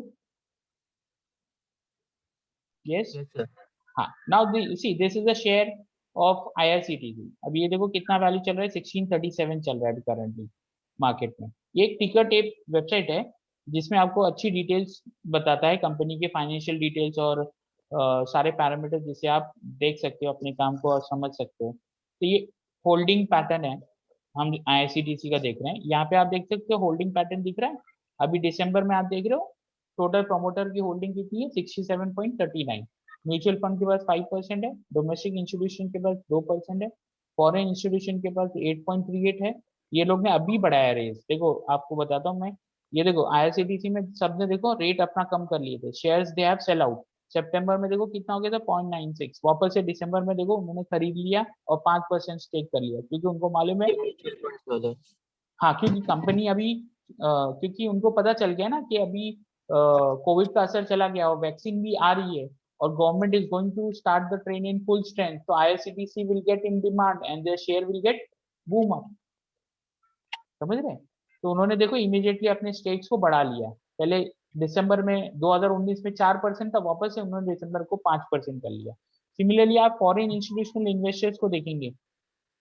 Yes. Yes sir. हाँ, now see this is the share of IRCTC. अब ये देखो कितना वैल्यू चल रहा है, 1637 चल रहा है करंटली मार्केट में। ये एक टिकर टेप वेबसाइट है जिसमें आपको अच्छी डिटेल्स बताता है, कंपनी के फाइनेंशियल डिटेल्स और सारे पैरामीटर जिसे आप देख सकते हो अपने काम को और समझ सकते हो। तो ये होल्डिंग पैटर्न है, हम IRCTC का देख रहे हैं। यहाँ पे आप देख सकते हो होल्डिंग पैटर्न दिख रहा है। अभी दिसंबर में आप देख रहे हो टोटल प्रमोटर की होल्डिंग कितनी है, 67.39। म्यूचुअल फंड के पास 5% है, डोमेस्टिक इंस्टीट्यूशन के पास 2% है, फॉरेन इंस्टीट्यूशन के पास 8.38 है। ये लोग ने अभी बढ़ाया रेस, देखो आपको बताता हूँ मैं। ये देखो IRCTC में सबने देखो रेट अपना कम कर लिए थे, shares they have sell out. सितंबर में देखो कितना हो गया था, 0.96। वापस से दिसंबर में देखो उन्होंने खरीद लिया और 5% स्टेक कर लिया, क्योंकि उनको मालूम है। ये म्यूचुअल फंड्स वाले। हाँ, क्योंकि कंपनी अभी क्योंकि उनको पता चल गया ना कि अभी कोविड का असर चला गया और वैक्सीन भी आ रही है और government is going to start the train in full strength, तो IRCTC will get in demand and their share will get boom up. समझ रहे हैं? तो उन्होंने देखो इमीडिएटली अपने स्टेक्स को बढ़ा लिया। पहले दिसंबर में 2019 में 4% था, वापस से उन्होंने दिसंबर को 5% कर लिया। सिमिलरली आप फॉरेन इंस्टीट्यूशनल इन्वेस्टर्स को देखेंगे,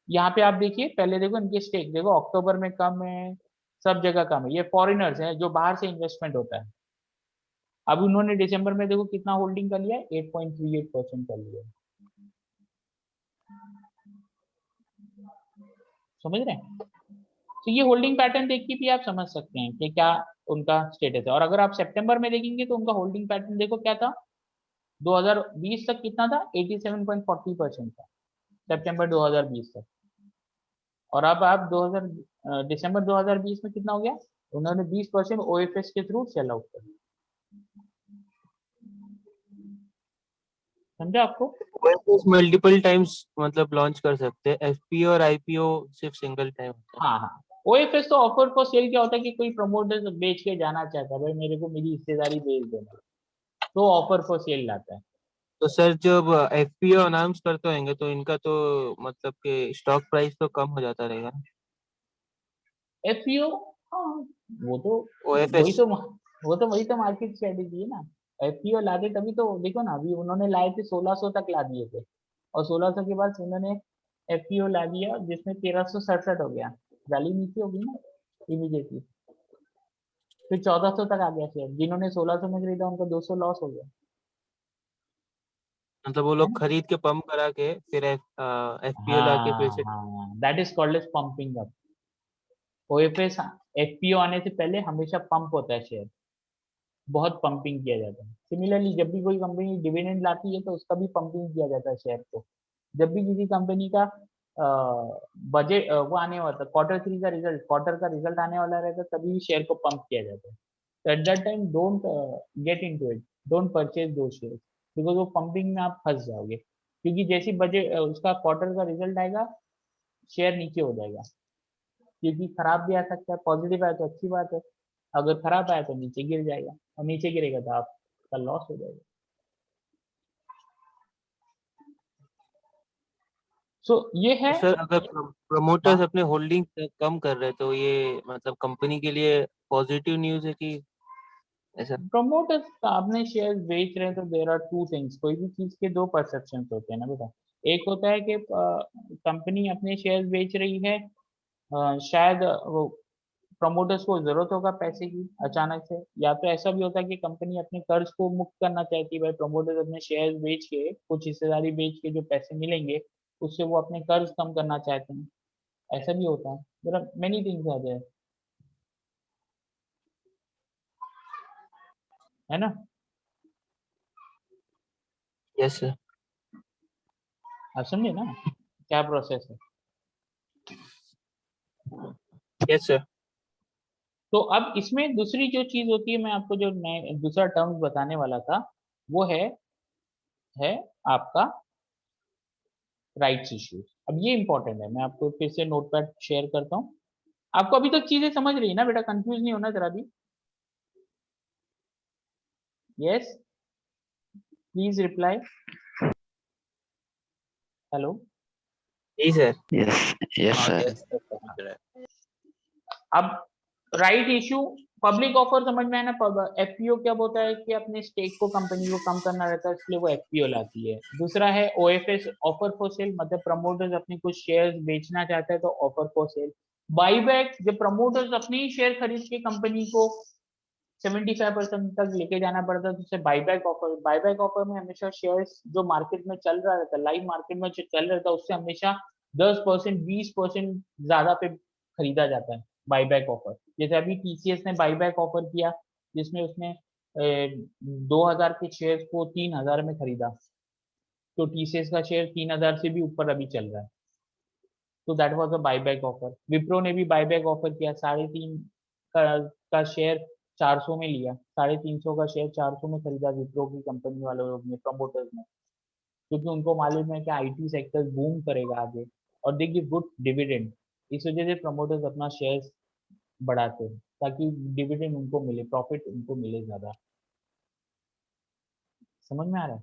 यहाँ पे आप देखिए, पहले देखो इनके स्टेक देखो अक्टूबर में कम है, सब जगह कम है। ये फॉरेनर्स हैं जो बाहर से इन्वेस्टमेंट होता है। अब उन्होंने दिसंबर में देखो कितना होल्डिंग कर लिया है, 8.38% कर लिया है। समझ रहे हैं? तो ये होल्डिंग पैटर्न देख के भी आप समझ सकते हैं कि क्या उनका स्टेटस है। और अगर आप सितंबर में देखेंगे तो उनका होल्डिंग पैटर्न देखो क्या था, 2020 तक कितना था, 87.40% था सितंबर 2020 तक। और अब आप दिसंबर 2020 में कितना हो गया, उन्होंने 20% OFS के थ्रू सेल आउट कर दिया। समझा आपको? OFS मल्टीपल टाइम्स मतलब लॉन्च कर सकते हैं, FPO और IPO सिर्फ सिंगल टाइम होता है। हाँ हाँ, OFS तो ऑफर फॉर सेल क्या होता है कि कोई प्रमोटर बेच के जाना चाहता है, भाई मेरे को मेरी हिस्सेदारी बेच देना, तो ऑफर फॉर सेल लाता है। तो सर जब FPO अनाउंस करते होंगे तो इनका तो मतलब कि स्टॉक प्राइस तो कम हो जाता रहेगा ना। FPO, हाँ वो तो OFS वही तो मार्केट स्ट्रेटेजी है ना। FPO लाते तभी तो देखो ना, अभी उन्होंने लाए थे 1600 तक ला दिए थे, और 1600 के बाद उन्होंने FPO ला दिया जिसमें 1367 हो गया, वैल्यू नीचे हो गई ना इमीडिएटली। फिर 1400 तक आ गया शेयर, जिन्होंने 1600 में खरीदा उनको 200 लॉस हो गया मतलब वो है लोग ना। खरीद के पंप करा के फिर FPO लाके फिर हाँ से। हाँ, that is called as pumping up. OFS FPO आने से पहले हमेशा पंप होता है शेयर, बहुत पंपिंग किया जाता है। सिमिलरली जब भी कोई कंपनी डिविडेंड लाती है तो उसका भी पंपिंग किया जाता है शेयर को। जब भी किसी कंपनी का बजट वो आने वाला था, Q3 का रिजल्ट, क्वार्टर का रिजल्ट आने वाला रहता है, तभी शेयर को पंप किया जाता है। तो at that time don't get into it, don't purchase दो शेयर, बिकॉज वो पंपिंग में आप फंस जाओगे। क्योंकि जैसी बजट उसका क्वार्टर का रिजल्ट आएगा, शेयर नीचे हो जाएगा, क्योंकि खराब भी आ सकता है, पॉजिटिव आया तो अच्छी बात है, अगर खराब आया तो नीचे गिर जाएगा, और नीचे गिरेगा तो आपका लॉस हो जाएगा। सो ये है। तो सर अगर प्रमोटर्स हाँ, अपने होल्डिंग कम कर रहे हैं तो ये मतलब कंपनी के लिए पॉजिटिव न्यूज़ है कि ऐसा? प्रमोटर्स अपने शेयर बेच रहे हैं तो देर आर टू थिंग्स, कोई भी चीज के दो परसेप्शन होते हैं ना बेटा। एक होता है कि कंपनी अपने शेयर बेच रही है, शायद वो प्रमोटर्स को जरूरत होगा पैसे की अचानक से, या तो ऐसा भी होता है कि कंपनी अपने कर्ज को मुक्त करना चाहती है, भाई प्रमोटर्स अपने शेयर बेच के, कुछ हिस्सेदारी बेच के जो पैसे मिलेंगे उससे वो अपने कर्ज कम करना चाहते हैं, ऐसा भी होता है। There are many things are there, है ना। Yes sir. आप समझे ना क्या प्रोसेस है। Yes sir. तो अब इसमें दूसरी जो चीज होती है, मैं आपको जो नए दूसरा टर्म बताने वाला था, वो है आपका राइट्स इश्यूज। अब ये इंपॉर्टेंट है, मैं आपको फिर से नोटपैड शेयर करता हूँ। आपको अभी तक चीजें समझ रही है ना बेटा, कंफ्यूज नहीं होना जरा भी। Yes, please reply. हेलो। जी सर। Yes, yes, हाँ, sir. यस सर समझ रहा है। अब राइट इशू पब्लिक ऑफर समझ में है ना। एफपीओ क्या होता है कि अपने स्टेक को कंपनी को कम करना रहता है, इसलिए वो एफपीओ लाती है। दूसरा है ओएफएस, ऑफर फॉर सेल, मतलब प्रमोटर्स अपने कुछ शेयर्स बेचना चाहते हैं तो ऑफर फॉर सेल। बाईबैक, जब प्रमोटर्स अपने ही शेयर खरीद के कंपनी को 75% तक लेके जाना पड़ता है, तो उसे बाईबैक ऑफर। बाईबैक ऑफर में हमेशा शेयर्स जो मार्केट में चल रहा रहता है, लाइव मार्केट में जो चल रहा था, उससे हमेशा 10% 20% ज्यादा पे खरीदा जाता है बाईबैक ऑफर। जैसे अभी टीसीएस ने बाईबैक ऑफर किया, जिसमें उसने 2000 के शेयर को 3000 में खरीदा, तो टीसीएस का शेयर 3000 से भी ऊपर अभी चल रहा है, तो that was a buyback offer. Wipro ने भी बाईबैक ऑफर किया, 3.5 का शेयर 400 में लिया, 350 का शेयर 400 में खरीदा विप्रो की कंपनी वालों लोग ने, प्रमोटर्स ने, क्योंकि उनको मालूम है कि आईटी सेक्टर बूम करेगा आगे और दे गिव गुड डिविडेंड। इस वजह से प्रमोटर्स अपना शेयर बढ़ाते हैं ताकि डिविडेंड उनको मिले, प्रॉफिट उनको मिले ज्यादा। समझ में आ रहा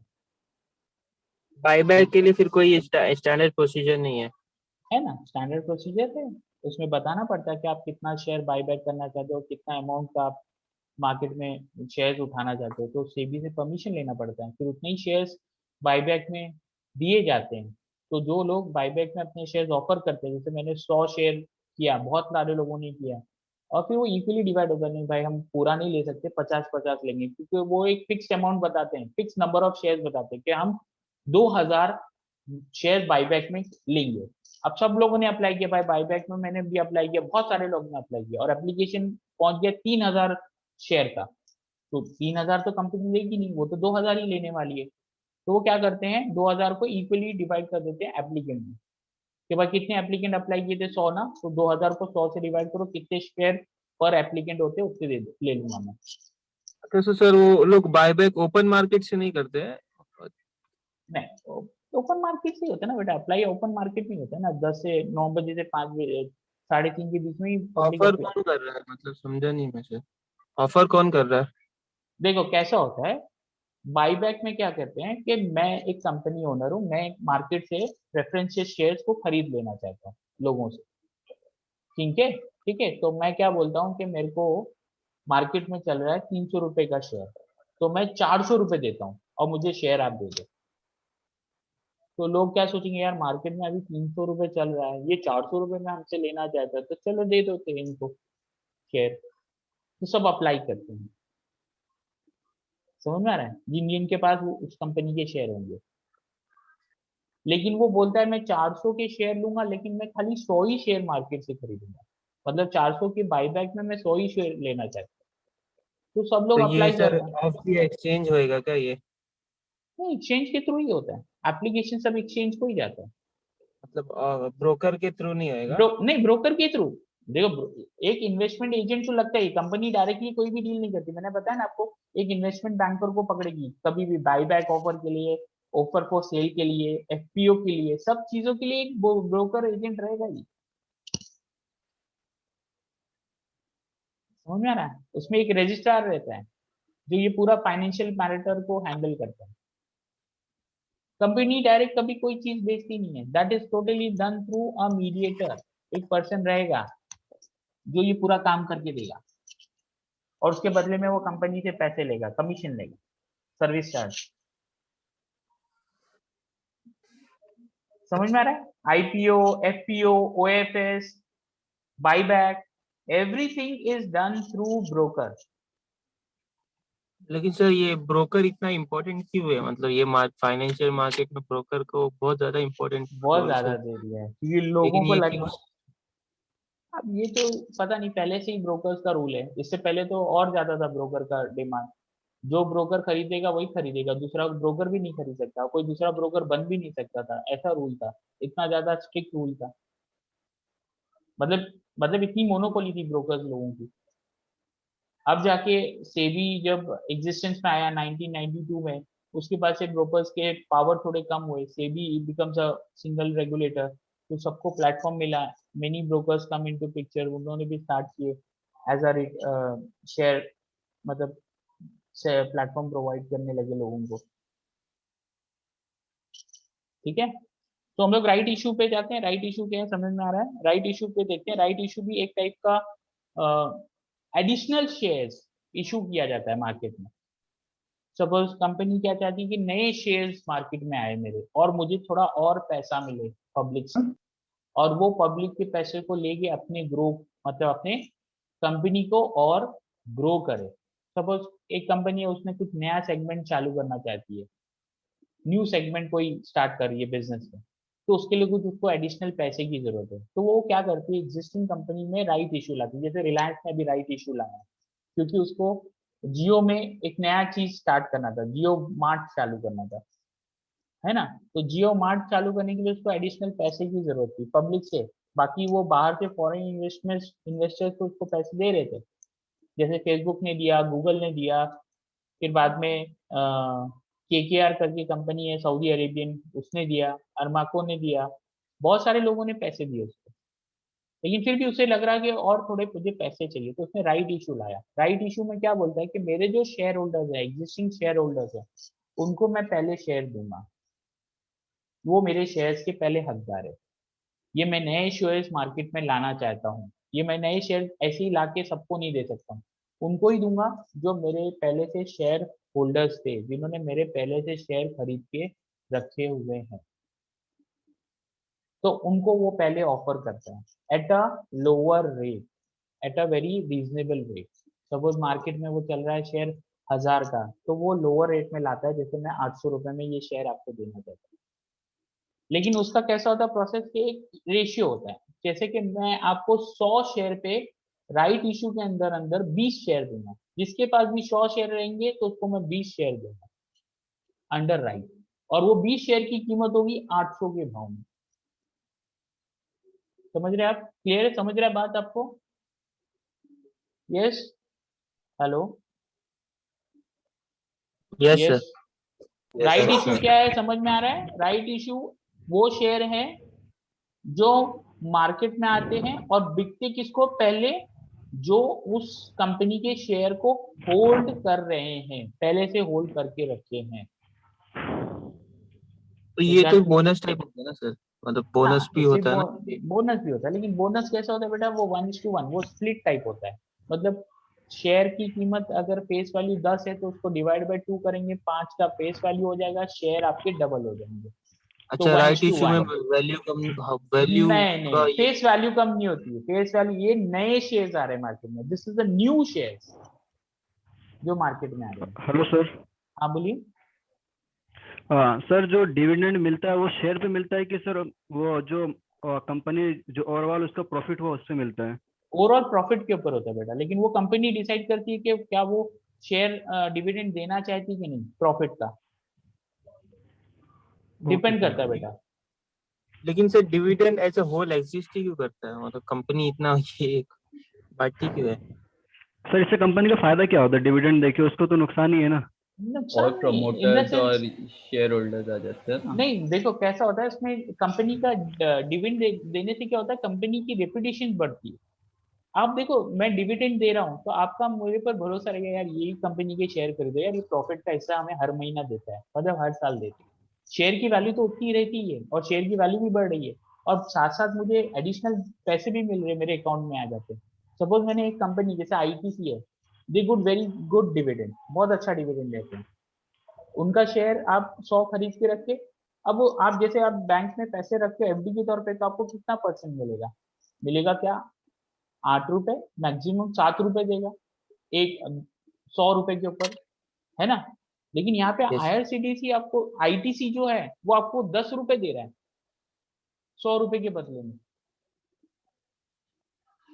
बाईबैक के लिए फिर कोई स्टैंडर्ड प्रोसीजर नहीं है ना? स्टैंडर्ड प्रोसीजर है, उसमें बताना पड़ता है कि आप कितना शेयर बाईबैक करना चाहते हो, कितना अमाउंट का आप मार्केट में शेयर्स उठाना चाहते हो, तो सेबी से परमिशन लेना पड़ता है, फिर उतने ही शेयर्स बाईबैक में दिए जाते हैं। तो जो लोग बाईबैक में अपने शेयर्स ऑफर करते हैं, जैसे मैंने 100 शेयर किया, बहुत सारे लोगों ने किया, और फिर वो इक्वली डिवाइड होता है, नहीं भाई हम पूरा नहीं ले सकते, 50-50 लेंगे, क्योंकि वो एक फिक्स अमाउंट बताते हैं, फिक्स नंबर ऑफ शेयर्स बताते हैं कि हम 2000 शेयर बाईबैक में लेंगे। अब सब लोगों ने अप्लाई किया भाई बाईबैक में, मैंने भी अप्लाई किया, बहुत सारे लोगों ने अप्लाई किया, और एप्लीकेशन पहुंच गया 3000 शेयर का। तो 3000 तो कंपनी लेगी नहीं, वो तो 2000 ही लेने वाली है। तो वो क्या करते हैं, 2000 को इक्वली डिवाइड कर देते हैं एप्लीकेंट में, कि भाई कितने एप्लीकेंट अप्लाई किए थे, 100 ना, तो 2000 को 100 से डिवाइड करो, कितने शेयर पर एप्लीकेंट होते हैं उतने ले लूंगा मैं। है। तो सर वो लोग बाईबैक ओपन मार्केट से नहीं करते हैं? नहीं, ओपन मार्केट से ही होता है ना बेटा, अप्लाई ओपन मार्केट में होता है ना, 10 से 9 बजे से 5 बजे, 3:30 के बीच में ही पब्लिक ऑफर अप्लाई। कौन कर रहा है, मतलब समझा नहीं मैं सर, ऑफर कौन कर रहा है? देखो कैसा होता है, बाईबैक में क्या कहते हैं कि मैं एक कंपनी ओनर हूँ, मैं मार्केट से प्रेफरेंशियल शेयर्स को खरीद लेना चाहता हूँ लोगों से, ठीक है? ठीक है, तो मैं क्या बोलता हूँ कि मेरे को मार्केट में चल रहा है 300 रुपए का शेयर, तो मैं 400 रुपए देता हूँ और मुझे शेयर आप दे दो। तो लोग क्या सोचेंगे, यार मार्केट में अभी 300 रुपए चल रहा है, ये 400 रुपए में हमसे लेना चाहता है, तो चलो दे दो इनको शेयर। तो सब अप्लाई करते हैं। समझ में आ रहा है? जिनके पास वो उस कंपनी के शेयर होंगे, लेकिन वो बोलता है मैं 400 के शेयर लूंगा, लेकिन मैं खाली 100 ही शेयर मार्केट से खरीदूंगा, मतलब 400 के बाईबैक में मैं 100 ही शेयर लेना चाहता हूँ, तो सब लोग तो ये अप्लाई कर सर रहे हैं। ऑफ द एक्सचेंज होएगा क्या ये? नहीं, एक्सचेंज के थ्रू ही होता है, एप्लीकेशन सब एक्सचेंज को ही जाता है। मतलब ब्रोकर के थ्रू नहीं होएगा? नहीं, ब्रोकर के थ्रू। देखो एक इन्वेस्टमेंट एजेंट तो लगता है, कंपनी डायरेक्टली कोई भी डील नहीं करती, मैंने बताया ना आपको, एक इन्वेस्टमेंट बैंकर को पकड़ेगी कभी भी बाईबैक ऑफर के लिए, ऑफर फॉर सेल के लिए, एफपीओ के लिए, सब चीजों के लिए एक ब्रोकर एजेंट रहेगा ही। समझ में आ रहा है? उसमें एक रजिस्ट्रार रहता है जो ये पूरा फाइनेंशियल मैटर को हैंडल करता है। कंपनी डायरेक्ट कभी कोई चीज बेचती नहीं है, that is totally done through a mediator. एक पर्सन रहेगा जो ये पूरा काम करके देगा, और उसके बदले में वो कंपनी से पैसे लेगा, कमीशन लेगा, सर्विस चार्ज। समझ में आ रहा है? IPO, FPO, OFS, buyback, everything is done through broker. लेकिन सर ये ब्रोकर इतना इम्पोर्टेंट क्यों है, मतलब ये फाइनेंशियल मार्केट में ब्रोकर को बहुत ज्यादा इम्पोर्टेंट बहुत रोल ज्यादा है। दे दिया है क्योंकि लोगों लेकिन को ये लग, क्यों? अब ये तो पता नहीं, पहले से ही ब्रोकर्स का रूल है, इससे पहले तो और ज्यादा था ब्रोकर का डिमांड। जो ब्रोकर खरीदेगा वही खरीदेगा, दूसरा ब्रोकर भी नहीं खरीद सकता, कोई दूसरा ब्रोकर बन भी नहीं सकता था, ऐसा रूल था, इतना ज्यादा स्ट्रिक्ट रूल था। मतलब मतलब इतनी मोनोपोली थी ब्रोकर्स लोगों की। अब जाके सेबी जब एग्जिस्टेंस में आया 1992 में, उसके बाद से ब्रोकर्स के पावर थोड़े कम हुए, SEBI becomes a single regulator, तो सबको प्लेटफॉर्म मिला, many brokers come into picture, उन्होंने भी स्टार्ट किए एज अ शेयर, मतलब प्लेटफॉर्म प्रोवाइड करने लगे लोगों को। ठीक है, तो हम लोग राइट इशू पे जाते हैं। राइट इशू क्या है समझ में आ रहा है? राइट इशू पे देखते हैं। राइट इशू भी एक टाइप का एडिशनल शेयर्स इशू किया जाता है मार्केट में। सपोज कंपनी क्या चाहती है कि नए शेयर्स मार्केट में आए मेरे, और मुझे थोड़ा और पैसा मिले पब्लिक से, और वो पब्लिक के पैसे को लेके अपने ग्रो, मतलब अपने कंपनी को और ग्रो करे। सपोज एक कंपनी है, उसने कुछ नया सेगमेंट चालू करना चाहती है, न्यू सेगमेंट कोई स्टार्ट कर रही है बिजनेस में, तो उसके लिए कुछ उसको एडिशनल पैसे की जरूरत है, तो वो क्या करती है, एग्जिस्टिंग कंपनी में राइट इशू लाती है। जैसे रिलायंस ने भी राइट इशू लाया है, क्योंकि उसको जियो में एक नया चीज स्टार्ट करना था, जियो मार्ट चालू करना था, है ना। तो जियो मार्ट चालू करने के लिए उसको एडिशनल पैसे की जरूरत थी पब्लिक से। बाकी वो बाहर से फॉरेन इन्वेस्टर्स को उसको पैसे दे रहे थे, जैसे फेसबुक ने दिया, गूगल ने दिया, फिर बाद में KKR करके कंपनी है सऊदी अरेबियन, उसने दिया, अरमाको ने दिया, बहुत सारे लोगों ने पैसे दिए उसको। लेकिन फिर भी उसे लग रहा है कि और थोड़े मुझे पैसे चाहिए, तो उसने राइट इशू लाया। राइट इशू में क्या बोलता है कि मेरे जो शेयर होल्डर्स है, एग्जिस्टिंग शेयर होल्डर्स है, उनको मैं पहले शेयर दूंगा, वो मेरे शेयर्स के पहले हकदार है। ये मैं नए शेयर्स मार्केट में लाना चाहता हूँ, ये मैं नए शेयर ऐसे ही ला के सबको नहीं दे सकता हूँ, उनको ही दूंगा जो मेरे पहले से शेयर होल्डर्स थे, जिन्होंने मेरे पहले से शेयर खरीद के रखे हुए हैं, तो उनको वो पहले ऑफर करता है at a lower rate, at a very reasonable rate. Suppose market में वो चल रहा है शेयर 1000 का, तो वो लोअर रेट में लाता है, जैसे मैं 800 रुपए में ये शेयर आपको देना चाहता हूँ। लेकिन उसका कैसा होता है प्रोसेस के, एक रेशियो होता है, जैसे कि मैं आपको 100 शेयर पे राइट इशू के अंदर अंदर 20 शेयर दूंगा, जिसके पास भी 100 शेयर रहेंगे तो उसको मैं 20 शेयर दूंगा अंडर राइट, और वो 20 शेयर की कीमत होगी 800 के भाव में। समझ रहे हैं आप? क्लियर है? समझ रहे हैं बात आपको? Yes, hello, yes yes. Sir. Right yes issue sir. क्या है, समझ में आ रहा है? राइट इशू वो शेयर है जो मार्केट में आते हैं और बिकते किसको, पहले जो उस कंपनी के शेयर को होल्ड कर रहे हैं, पहले से होल्ड करके रखे हैं। तो ये तो एग्जैक्टली। बोनस टाइप होता है ना सर, मतलब हाँ, बोनस भी इससे होता है ना। बोनस भी होता है, लेकिन बोनस कैसा होता है बेटा, वो 1:1, वो स्प्लिट टाइप होता है। मतलब शेयर की कीमत अगर फेस वैल्यू 10 है, तो उसको डिवाइड बाय 2 करेंगे, 5 का फेस वैल्यू हो जाएगा, शेयर आपके डबल हो जाएंगे, तो अच्छा, राइट इशू में 1:1। वैल्यू कम, वैल्यू नहीं नहीं, का ये। फेस वैल्यू कम नहीं होती है, फेस वैल्यू, ये नए शेयर्स आ रहे हैं मार्केट में, this is the new shares जो मार्केट में आ रहे हैं। Hello sir. हाँ बोलिए। हाँ सर, जो डिविडेंड मिलता है वो शेयर पे मिलता है कि सर वो जो कंपनी जो ओवरऑल उसका प्रॉफिट हुआ उससे मिलता है? ओवरऑल प्रॉफिट के ऊपर होता है बेटा, लेकिन वो कंपनी डिसाइड करती है कि क्या वो शेयर डिविडेंड देना चाहती है कि नहीं, प्रॉफिट का ओके डिपेंड करता है सर। बेटा। लेकिन sir dividend as a whole exist ही क्यों करता है, मतलब कंपनी इतना ये बांटती क्यों है? सर इससे कंपनी का फायदा क्या होता है? डिविडेंड देखिए उसको तो नुकसान ही है ना। और नुकसान नहीं, इन द प्रमोटर्स और सेंस, शेयर होल्डर्स आ जाते हैं ना। नहीं देखो कैसा होता है इसमें, कंपनी का डिविडेंड देने से क्या होता है, कंपनी की रेपुटेशन बढ़ती है। आप देखो, मैं डिविडेंड दे रहा हूँ तो आपका मेरे पर भरोसा रहेगा, यार यही कंपनी के शेयर खरीदो, यार ये प्रॉफिट का हिस्सा हमें हर महीना देता है, मतलब हर साल देता है। शेयर की वैल्यू तो उतनी ही रहती है, और शेयर की वैल्यू भी बढ़ रही है, और साथ साथ मुझे एडिशनल पैसे भी मिल रहे हैं, मेरे अकाउंट में आ जाते हैं। सपोज मैंने एक कंपनी जैसे ITC है, दे गुड वेरी गुड डिविडेंड, बहुत अच्छा डिविडेंड देते हैं। उनका शेयर आप 100 खरीद के रखे, अब वो आप जैसे आप बैंक में पैसे रखते हो FD के तौर पे, तो आपको कितना परसेंट मिलेगा, मिलेगा क्या, 8 रुपए, मैक्सिमम 7 रुपए देगा एक 100 रुपए के ऊपर, है ना। लेकिन यहाँ पे यस। IRCTC आपको, ITC जो है वो आपको 10 रुपए दे रहा है 100 रुपए के बदले में।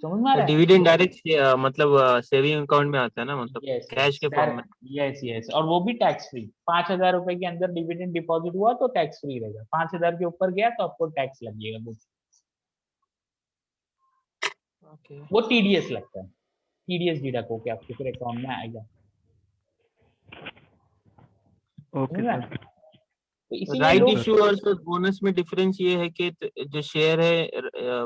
समझ में आ तो रहा है? डिविडेंड डायरेक्ट मतलब सेविंग अकाउंट में आता है ना, मतलब यस कैश यस, के फॉर्म में। यस यस, और वो भी टैक्स फ्री। 5,000 रुपए के अंदर डिविडेंड डिपॉजिट हुआ तो टैक्स फ्री रहेगा, 5,000 के ऊपर गया तो आपको टैक्स लगेगा, ओके। वो TDS लगता है, TDS डिडक्ट होके आपके फिर अकाउंट में आएगा। समझ ओके में आ रहा है? सर। तो इसीलिए राइट लोग, इशू और सर बोनस में डिफरेंस ये है कि जो शेयर है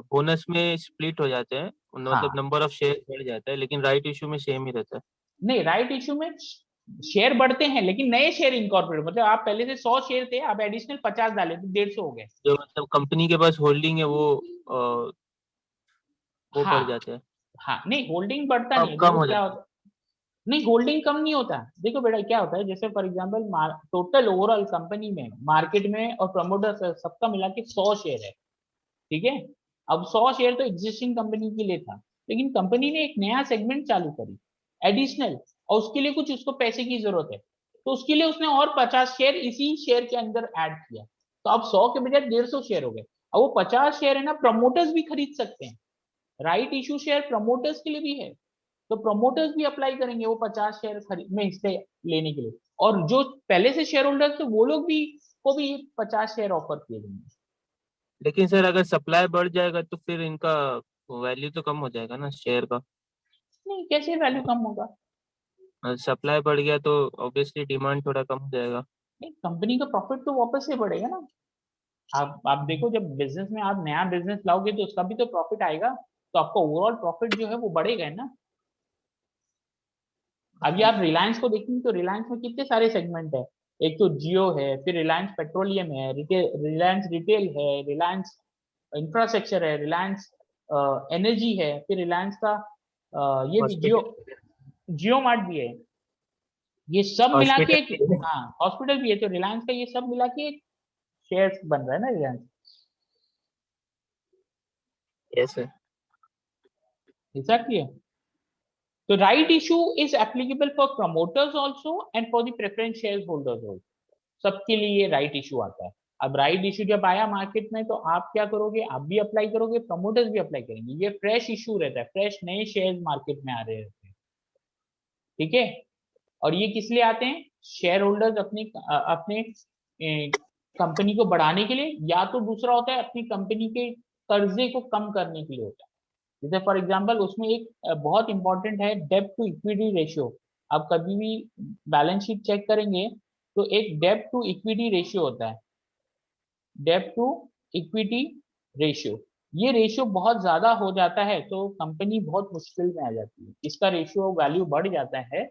बोनस में स्प्लिट हो जाते हैं, मतलब हाँ, नंबर ऑफ शेयर बढ़ जाता है, लेकिन राइट इशू में सेम ही रहता है। नहीं राइट इशू में शेयर बढ़ते हैं, लेकिन नए शेयर इनकॉर्पोरेट, मतलब आप पहले से 100 शेयर थे, आप एडिशनल 50 डाले तो 150 हो गए। जो मतलब कंपनी के पास होल्डिंग है वो हाँ, बढ़ जाता है। हाँ नहीं, होल्डिंग बढ़ता अब नहीं है। कम देखो हो क्या जाता होता, नहीं होल्डिंग कम नहीं होता। देखो बेटा क्या होता है, जैसे for example total overall company में, मार्केट में और प्रमोटर सबका मिला के 100 शेयर है, ठीक है। अब 100 शेयर तो एग्जिस्टिंग कंपनी के लिए था, लेकिन कंपनी ने एक नया सेगमेंट चालू करी एडिशनल, और उसके लिए कुछ उसको पैसे की जरूरत है, तो उसके लिए उसने और 50 शेयर इसी शेयर के अंदर ऐड किया, तो अब 100 के बजाय 150 शेयर हो गए। अब वो 50 शेयर है ना, प्रमोटर्स भी खरीद सकते हैं। राइट इशू शेयर प्रमोटर्स के लिए भी है, तो प्रमोटर्स भी अप्लाई करेंगे वो 50 शेयर खरीद में हिस्से लेने के लिए, और जो पहले से शेयर होल्डर थे वो लोग भी को भी 50 शेयर ऑफर किए जाएंगे। लेकिन सर अगर सप्लाई बढ़ जाएगा तो फिर इनका वैल्यू तो कम हो जाएगा ना शेयर का। नहीं, कैसे वैल्यू कम होगा? सप्लाई बढ़ गया तो ऑब्वियसली डिमांड थोड़ा कम हो जाएगा। नहीं, कंपनी का प्रॉफिट तो वापस से बढ़ेगा ना। आप देखो, जब बिजनेस में आप नया बिजनेस लाओगे तो उसका भी तो प्रॉफिट आएगा, तो आपका ओवरऑल प्रॉफिट जो है वो बढ़ेगा है ना। अभी आप रिलायंस को देखेंगे तो रिलायंस में कितने सारे सेगमेंट है, एक तो जियो है, फिर रिलायंस पेट्रोलियम है, रिलायंस रिटेल है, रिलायंस इंफ्रास्ट्रक्चर है, रिलायंस एनर्जी है, फिर रिलायंस का ये भी जियो, हॉस्पिटल जियो मार्ट भी है। ये सब मिला के एक, हॉस्पिटल हाँ हॉस्पिटल भी है, तो रिलायंस का ये सब मिला के एक शेयर्स बन रहा है ना रिलायंस। Yes sir. एग्जैक्टली है। तो right issue is applicable for promoters also and for the preference share holders also, सबके लिए ये राइट इशू आता है। अब राइट इशू जब आया मार्केट में तो आप क्या करोगे, आप भी अप्लाई करोगे, प्रमोटर्स भी अप्लाई करेंगे, ये फ्रेश इशू रहता है, फ्रेश नए शेयर मार्केट में आ रहे रहते हैं, ठीक है। और ये किस लिए आते हैं, शेयर होल्डर्स अपनी अपने कंपनी को बढ़ाने के लिए, या तो दूसरा होता है अपनी कंपनी के कर्जे को कम करने के लिए होता है। जैसे फॉर एग्जांपल उसमें एक बहुत इंपॉर्टेंट है डेब्ट टू इक्विटी रेशियो। आप कभी भी बैलेंस शीट चेक करेंगे तो एक डेब्ट टू इक्विटी रेशियो होता है, डेब्ट टू इक्विटी रेशियो। ये रेशियो बहुत ज्यादा हो जाता है तो कंपनी बहुत मुश्किल में आ जाती है, इसका रेशियो वैल्यू बढ़ जाता है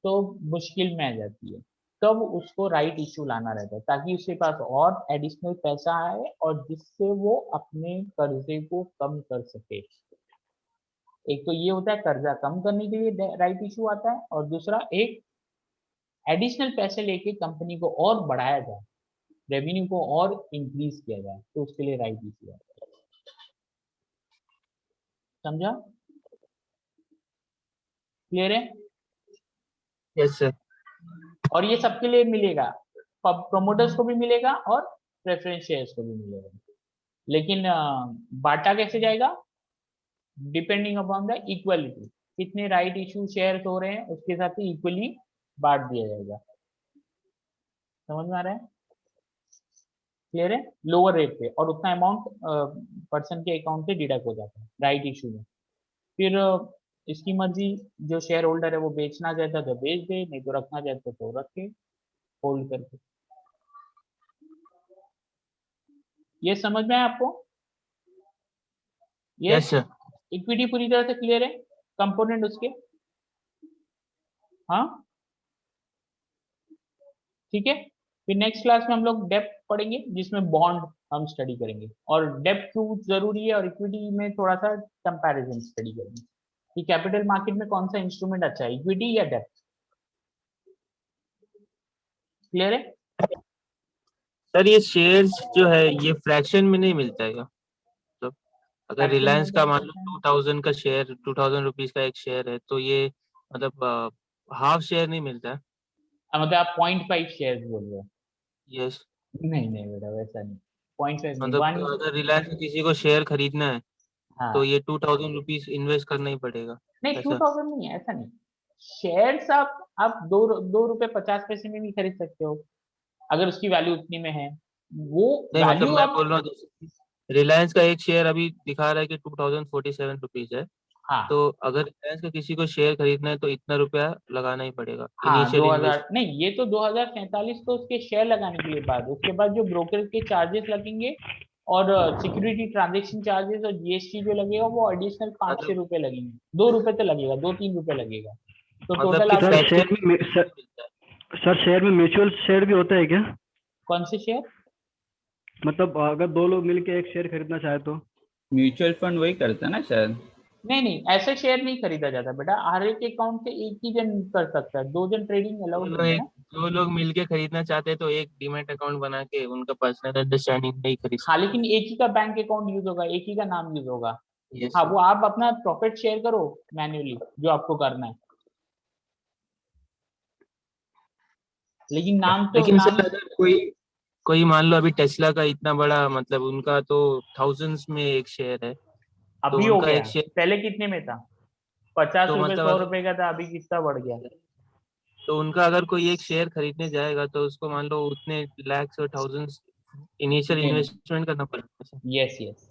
तो मुश्किल में आ जाती है, तब उसको राइट इशू लाना रहता है ताकि उसके पास और एडिशनल पैसा आए और जिससे वो अपने कर्जे को कम कर सके। एक तो ये होता है कर्जा कम करने के लिए राइट इशू आता है, और दूसरा एक एडिशनल पैसे लेके कंपनी को और बढ़ाया जाए, रेवेन्यू को और इंक्रीज किया जाए, तो उसके लिए राइट इशू आता है। समझा? क्लियर है? Yes sir. और ये सबके लिए मिलेगा, प्रमोटर्स को भी मिलेगा और प्रेफरेंस शेयर्स को भी मिलेगा, लेकिन बांटा कैसे जाएगा, डिपेंडिंग अपॉन द इक्वलिटी, कितने राइट इशू शेयर्स हो रहे हैं उसके साथ ही इक्वली बांट दिया जाएगा। समझ में आ रहा है? क्लियर है? लोअर रेट पे, और उतना अमाउंट पर्सन के अकाउंट से डिडक्ट हो जाता है राइट इशू में। फिर इसकी मर्जी, जो शेयर होल्डर है वो बेचना चाहता है तो बेच दे, नहीं तो रखना चाहता तो रखे होल्ड करके। ये समझ में है आपको? ये यस सर। इक्विटी पूरी तरह से क्लियर है, कंपोनेंट उसके? हाँ ठीक है। फिर नेक्स्ट क्लास में हम लोग डेप्थ पढ़ेंगे जिसमें बॉन्ड हम स्टडी करेंगे, और डेप्थ क्यों जरूरी है और इक्विटी में थोड़ा सा कंपैरिजन स्टडी करेंगे कि कैपिटल मार्केट में कौन सा इंस्ट्रूमेंट अच्छा है, इक्विटी या डेप्थ। क्लियर है? सर ये शेयर्स जो है ये फ्रैक्शन में नहीं मिलता है क्या, मतलब अगर फ्रैक्शन में रिलायंस का मतलब मान लो कैसा है? 2000 का शेयर 2000 रुपीज का एक शेयर है तो ये मतलब हाफ शेयर नहीं मिलता है। मतलब आप 0.5 शेयर बोल रहे हो? यस। नहीं नहीं बेटा, वैसा नहीं, 0.5 नहीं, मतलब वन। अगर रिलायंस में किसी को शेयर खरीदना है तो हाँ ये 2000 रुपीज इन्वेस्ट करना ही पड़ेगा नहीं, ऐसा। 2000 नहीं है, ऐसा नहीं। शेयर्स आप 2 रुपए 50 पैसे में भी खरीद सकते हो अगर उसकी वैल्यू उतनी में है, वो नहीं मतलब वैल्यू मैं आप। बोल रहा हूँ रिलायंस का एक शेयर अभी दिखा रहा है कि 2047 रुपीज है। हाँ तो अगर रिलायंस का किसी को शेयर खरीदना है तो इतना रुपया लगाना ही पड़ेगा हाँ, इनिशियल 2000 इन्वेस्ट। नहीं, ये तो 2047 तो उसके शेयर लगाने के लिए बात, उसके बाद जो ब्रोकर के चार्जेस लगेंगे और सिक्योरिटी ट्रांजेक्शन चार्जेस और जीएसटी जो लगेगा वो एडिशनल 5-6 मतलब रुपए लगेंगे, 2 रुपए तो लगेगा, 2-3 रुपए लगेगा, तो मतलब टोटल कि आप। सर फ्रैक्शन शेयर में मिलता है। सर शेयर में म्यूचुअल शेयर भी होता है क्या? कौन से शेयर? मतलब अगर दो लोग मिलके एक शेयर खरीदना चाहे तो? म्यूचुअल फंड वही करता है ना शायद। नहीं नहीं, ऐसे शेयर नहीं खरीदा जाता बेटा, हर एक अकाउंट से एक ही जन कर सकता है, दो जन ट्रेडिंग दो अलाउड लोग नहीं है एक ना। दो लोग मिलके खरीदना चाहते हैं तो एक डीमैट अकाउंट बना के उनका पर्सनल अंडरस्टैंडिंग नहीं खरीद हाँ, सकते। लेकिन एक ही का बैंक अकाउंट यूज होगा, एक ही का नाम यूज होगा। यस हाँ, सर। वो आप अपना प्रॉफिट शेयर करो मैन्युअली, जो आपको करना है, लेकिन नाम तो लेकिन नाम। सर अगर कोई कोई मान लो अभी टेस्ला का इतना बड़ा मतलब उनका तो थाउजेंड्स में एक शेयर है, तो अभी हो उनका गया, एक शेयर पहले कितने में था? 50 रुपए, मतलब 100 रुपए का था, अभी कितना बढ़ गया? तो उनका अगर कोई एक शेयर खरीदने जाएगा तो उसको मान लो उतने लैक्स और थाउजेंड्स इनिशियल नहीं नहीं, इन्वेस्टमेंट करना पड़ेगा सर। Yes yes.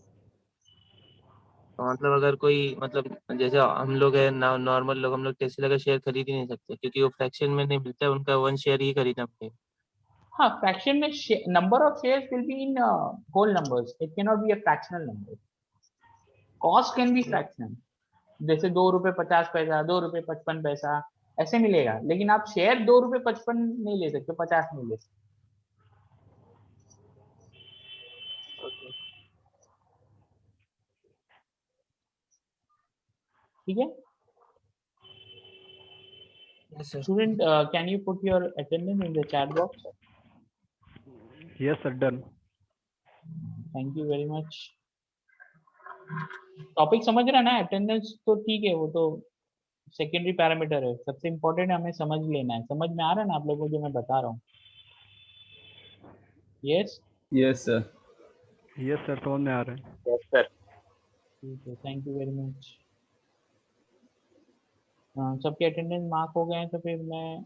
तो मतलब अगर कोई मतलब जैसे हम लोग है नॉर्मल लोग, हम लोग टेस्ला का शेयर खरीद ही नहीं सकते क्योंकि वो फ्रैक्शन में नहीं मिलता है, उनका वन शेयर ही खरीदना पड़ेगा। हाँ, फ्रैक्शन में number of shares will be in whole numbers, it can not be a fractional number. Cost can be fractional, जैसे 2 रुपए 50 पैसा, 2 रुपए 55 पैसा, ऐसे मिलेगा, लेकिन आप शेयर 2 रुपए 55 नहीं ले सकते, 50 नहीं ले सकते। ठीक है yes sir. Student, can you put your attendance in the chat box? Yes sir, done. Thank you very much. Topic समझ रहा है ना? अटेंडेंस तो ठीक है, वो तो सेकेंडरी पैरामीटर है, सबसे इम्पोर्टेंट हमें समझ लेना है। समझ में आ रहा है ना आप लोगों को जो मैं बता रहा हूँ? Yes Yes, sir. Yes sir, समझ में आ रहा है। Yes sir. ठीक है, थैंक यू वेरी मच। सबके अटेंडेंस मार्क हो गए हैं, तो फिर मैं